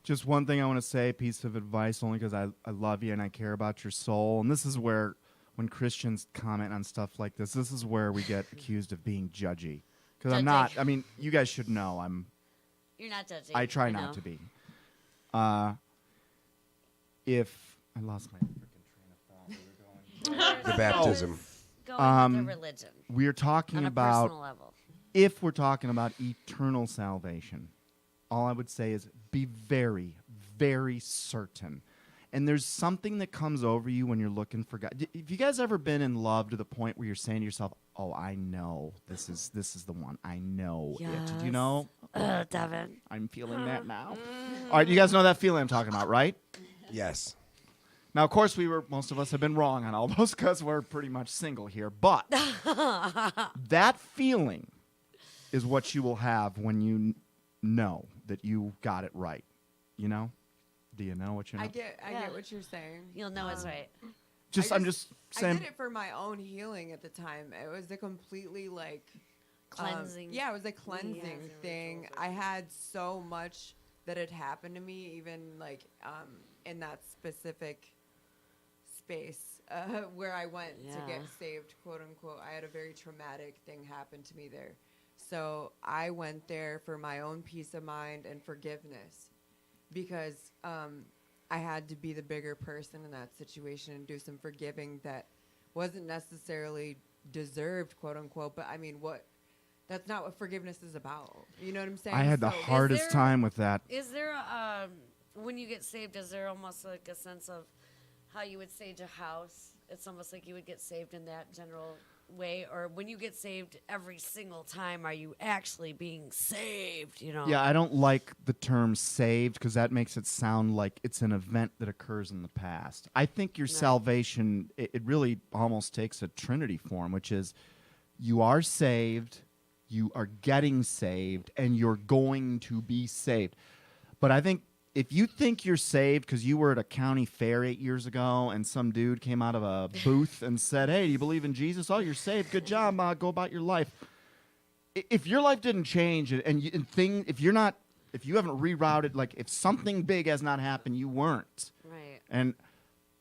Just one thing I want to say, piece of advice, only because I love you and I care about your soul. And this is where, when Christians comment on stuff like this is where we get accused of being judgy. Because I'm Judgy. not. I mean, you guys should know You're not judging. I try know. not to be. If I lost my freaking train of thought, The baptism. Going with the religion we're talking on a about personal level. if we're talking about eternal salvation. All I would say is be very, very certain. And there's something that comes over you when you're looking for God. Have you guys ever been in love to the point where you're saying to yourself, "Oh, I know this is the one. I know it." Do you know? Devin. I'm feeling that now. All right, you guys know that feeling I'm talking about, right? Yes. Now, of course, most of us have been wrong on all those because we're pretty much single here. But that feeling is what you will have when you know that you got it right. You know? Do you know what you know? I get Yeah. what you're saying. You'll know it's right. I'm just I saying. did it for my own healing at the time. It was a completely like Cleansing. yeah, it was a cleansing thing. I had so much that had happened to me, even like in that specific space where I went to get Yeah. saved, quote unquote. I had a very traumatic thing happen to me there. So I went there for my own peace of mind and forgiveness because I had to be the bigger person in that situation and do some forgiving that wasn't necessarily deserved, quote unquote. But I mean, that's not what forgiveness is about. You know what I'm saying? I had the So- hardest there- time with that. Is there when you get saved? Is there almost like a sense of how you would sage a house? it's almost like you would get saved in that general way, or when you get saved every single time, are you actually being saved? Yeah, I don't like the term saved because that makes it sound like it's an event that occurs in the past. I think your salvation, it really almost takes a Trinity form, which is you are saved, you are getting saved, and you're going to be saved. But I think if you think you're saved because you were at a county fair 8 years ago and some dude came out of a booth and said, hey, do you believe in Jesus? Oh, you're saved. Good job. Go about your life. If your life didn't change if you haven't rerouted, like if something big has not happened, you weren't. Right. And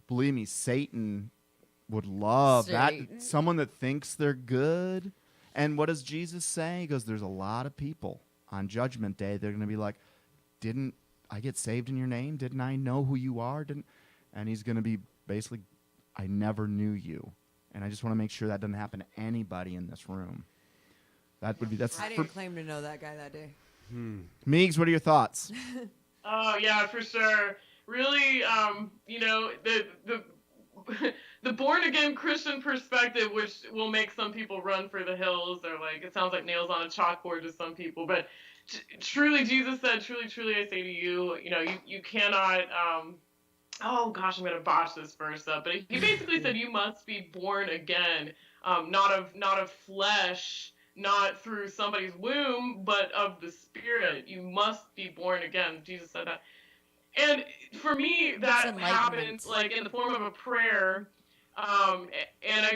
believe me, Satan would love that. Someone that thinks they're good. And what does Jesus say? He goes, there's a lot of people on Judgment Day. They're going to be like, didn't I get saved in your name? Didn't I know who you are? And he's going to be basically, I never knew you. And I just want to make sure that doesn't happen to anybody in this room. I didn't claim to know that guy that day. Meigs, what are your thoughts? Oh yeah, for sure. Really, the born again Christian perspective, which will make some people run for the hills, or like it sounds like nails on a chalkboard to some people, but truly, Jesus said, "Truly, truly, I say to you, you cannot." Oh gosh, I'm gonna botch this verse up, but he basically said you must be born again, not of flesh, not through somebody's womb, but of the Spirit. You must be born again. Jesus said that, and for me, that happened like in the form of a prayer. And I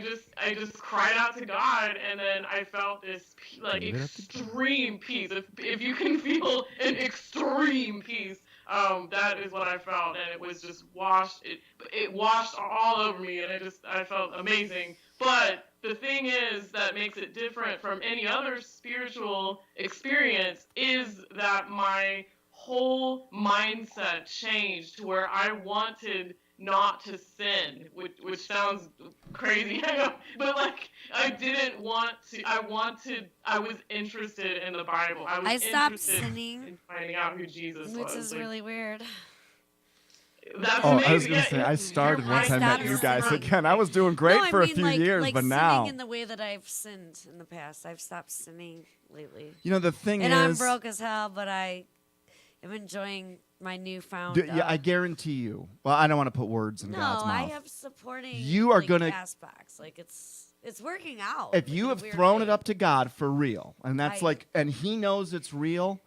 just cried out to God, and then I felt this extreme peace. If you can feel an extreme peace, that is what I felt, and it was just washed. It washed all over me, and I felt amazing. But the thing is that makes it different from any other spiritual experience is that my whole mindset changed to where I wanted not to sin, which sounds crazy, I know, but like I didn't want to. I was interested in the Bible. I stopped sinning in finding out who Jesus was. Which is really weird. That's amazing. I was going to say, I started once I met you guys again. I was doing great for a few years, but now. Sinning in the way that I've sinned in the past. I've stopped sinning lately. The thing and is. I'm broke as hell, but I am enjoying my newfound. Yeah, I guarantee you. Well, I don't want to put words in God's mouth. No, I have supporting. You are going to. Castbox. Like it's working out. If you have thrown it up to God for real, and that's and He knows it's real,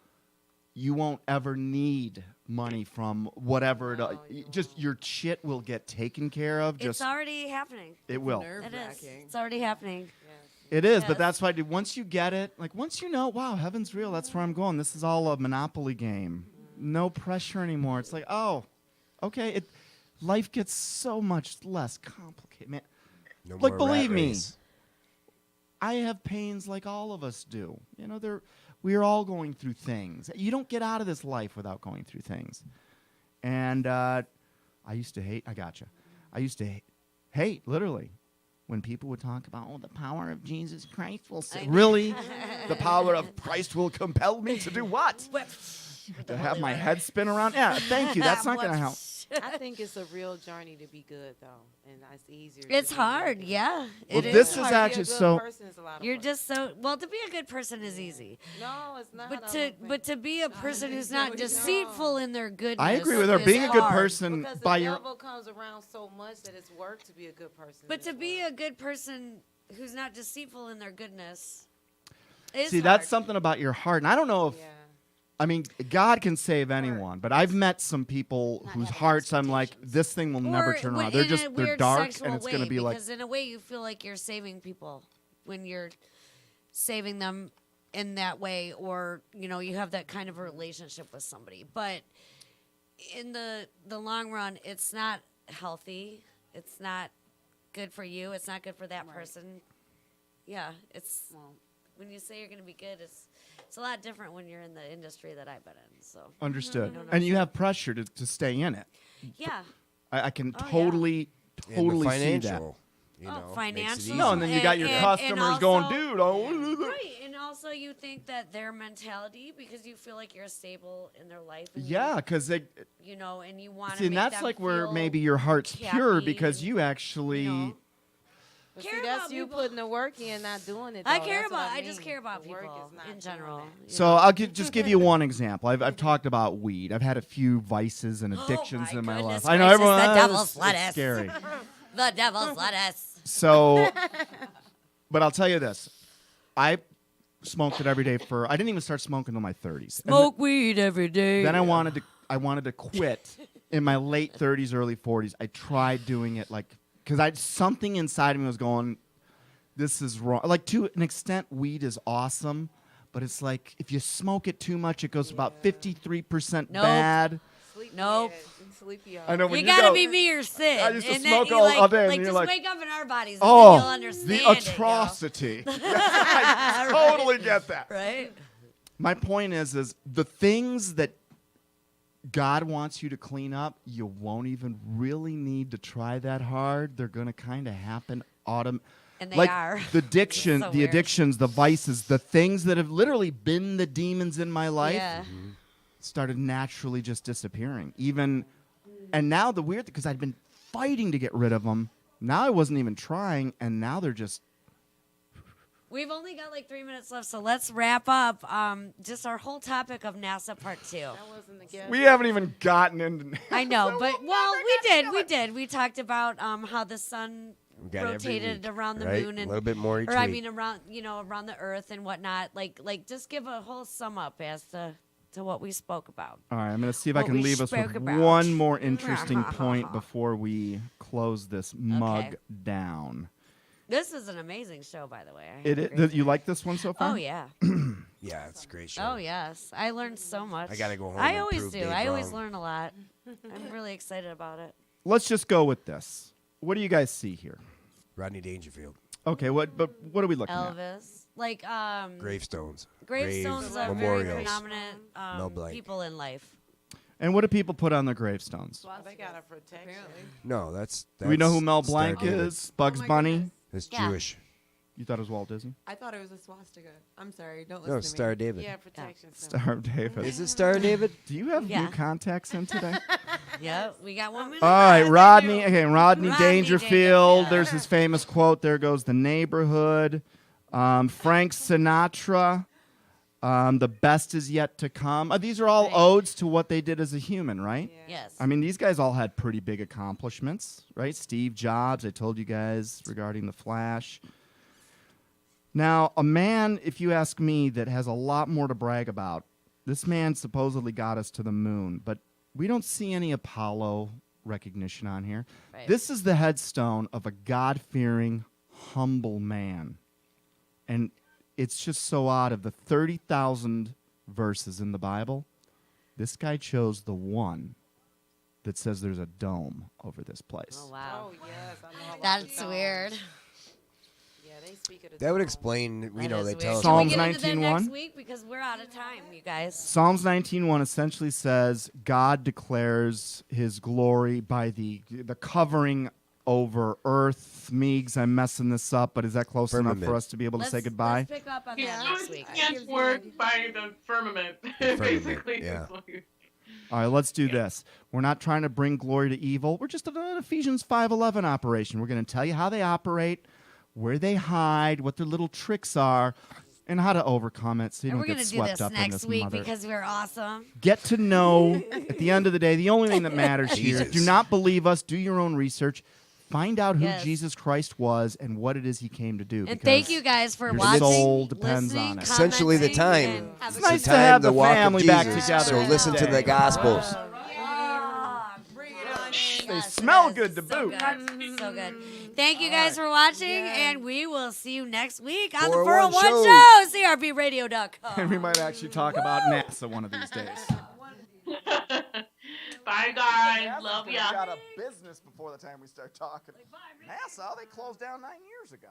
you won't ever need money from whatever just your shit will get taken care of. It's already happening. It will. It is. It's already happening. It is, but that's why once you get it, like once you know, wow, heaven's real, that's where I'm going. This is all a Monopoly game. No pressure anymore. It's like, oh, okay. Life gets so much less complicated, man. No like, more believe rat me, race. I have pains like all of us do. We are all going through things. You don't get out of this life without going through things. And I used to hate. I gotcha. I used to hate literally when people would talk about, the power of Jesus Christ will save. Really? The power of Christ will compel me to do what? To have my head spin around? Yeah, thank you. That's not going to help. I think it's a real journey to be good, though, and it's easier. It's hard, yeah. Well, this is actually so. You're just so well. To be a good person is easy. No, it's not. But to be a person who's not deceitful in their goodness. I agree with her. Being a good person because by the your devil comes around so much that it's work to be a good person. But to be a good person who's not deceitful in their goodness is See, that's something about your heart, and I don't know if. Yeah. I mean, God can save anyone, but I've met some people whose hearts I'm like, this thing will never turn around. They're dark, and it's going to be like. Because in a way, you feel like you're saving people when you're saving them in that way, or you have that kind of a relationship with somebody. But in the long run, it's not healthy. It's not good for you. It's not good for that person. Yeah, it's when you say you're going to be good, it's a lot different when you're in the industry that I've been in. So understood, and you have pressure to stay in it. Yeah, I can totally see that. Financial. No, and then you got your customers also, going, dude. Right, and also you think that their mentality, because you feel like you're stable in their life. And because they. And you want to. See, and that's like where maybe your heart's pure because you actually But care see, that's about you people. putting the work in, not doing it. I though. care That's what about. I just mean. care about The work people is not in doing general. that. you So know? I'll just give you one example. I've talked about weed. I've had a few vices and addictions my in my goodness life. I know gracious, everyone. the devil's it's lettuce. scary. The devil's lettuce. So, but I'll tell you this: I smoked it every day for. I didn't even start smoking until my 30s. And Smoke weed every day. then I wanted to quit in my late 30s, early 40s. I tried doing it because something inside of me was going, this is wrong. Like, to an extent, weed is awesome, but it's like if you smoke it too much, it goes about 53% Nope. bad. Nope. Sleepy. I know when You you gotta go, be me or Sid. I used to and smoke then all day, and Like you're just like, wake up in our bodies, and oh, then you'll understand the it, yo. atrocity. I totally get that. Right? My point is the things that God wants you to clean up, you won't even really need to try that hard. They're going to kind of happen And they like are. the addiction, So the weird. addictions, the vices, the things that have literally been the demons in my life Yeah. started naturally just disappearing. And now the weird thing, because I'd been fighting to get rid of them. Now I wasn't even trying, and now they're just We've only got like 3 minutes left, so let's wrap up just our whole topic of NASA Part 2. That wasn't the guess. we haven't even gotten into. I know, but we did. We talked about how the sun We got every rotated week, around the right? moon A and little bit more each or I week. mean around the Earth and whatnot. Like just give a whole sum up as to what we spoke about. All right, I'm going to see if I What can we leave us spoke with about. one more interesting point before we close this mug Okay. down. This is an amazing show, by the way. I It agree. is. You like this one so far? Oh yeah. Yeah, it's a great show. Oh yes. I learned so much. I gotta go home I and always prove do. Dave I always wrong. learn a lot. I'm really excited about it. Let's just go with this. What do you guys see here? Rodney Dangerfield. Okay, what are we looking at? Elvis, like Gravestones. gravestones Graves, of very memorials. prominent No blank. people in life. And what do people put on their gravestones? They got a protection. No, that's Do we know who Mel Star Blanc David. is? Bugs Oh my Bunny? goodness. It's Yeah. Jewish. You thought it was Walt Disney? I thought it was a swastika. I'm sorry. Don't No, listen it's to Star me. David. Yeah, protection. symbol. Star of David. Is it Star David? Do you have Yeah. new contacts in today? Yep, we got 1 minute. All right, left. Rodney. Okay, Rodney Rodney Dangerfield. Dangerfield. There's his famous quote. There goes the neighborhood. Frank Sinatra. The best is yet to come. These are all Right. odes to what they did as a human, right? Yes. I mean, these guys all had pretty big accomplishments, right? Steve Jobs, I told you guys regarding the Flash. Now, a man, if you ask me, that has a lot more to brag about. This man supposedly got us to the moon, but we don't see any Apollo recognition on here. Right. This is the headstone of a God-fearing, humble man. And it's just so odd. Of the 30,000 verses in the Bible, this guy chose the one that says there's a dome over this place. Oh wow. Oh yes, I know about That's the weird. Yeah, they speak of the That would dome. explain, That they is weird. tell us. Can we Psalms get into that 19:1? next week because we're out of time, you guys. Psalms 19:1 essentially says God declares his glory by the covering over earth. Meegs, I'm messing this up, but is that close enough Firmament. for us to be able to say goodbye? Let's pick up on He's that doing next week. his work by the firmament. firmament, Basically, yeah. is what you- All right, let's do this. We're not trying to bring glory to evil. We're just an Ephesians 5:11 operation. We're going to tell you how they operate, where they hide, what their little tricks are, and how to overcome it so you And don't we're get gonna do swept this up in next this week mother. because we're awesome. Get to know, at the end of the day, the only thing that matters here. Jesus. Do not believe us. Do your own research. Find out who Yes. Jesus Christ was and what it is he came to do. And because thank you guys for your watching. soul depends listening, on it. Essentially the commenting, time. and- It's It's nice the to have time, the the walk family of back Jesus. together So listen to today. the Gospels. Ah, Bring it on in. They yes, smell yes, good to so boot. Good, so good. Thank you guys for watching, and we will see you next week on the 401 401 show. Show, CRBRadio.com. And we might actually talk about NASA one of these days. Bye, guys. Love ya. Got a business before the time we start talking. NASA, they closed down 9 years ago.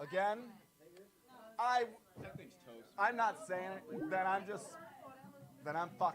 Again, I'm not saying it. Then I'm fucking.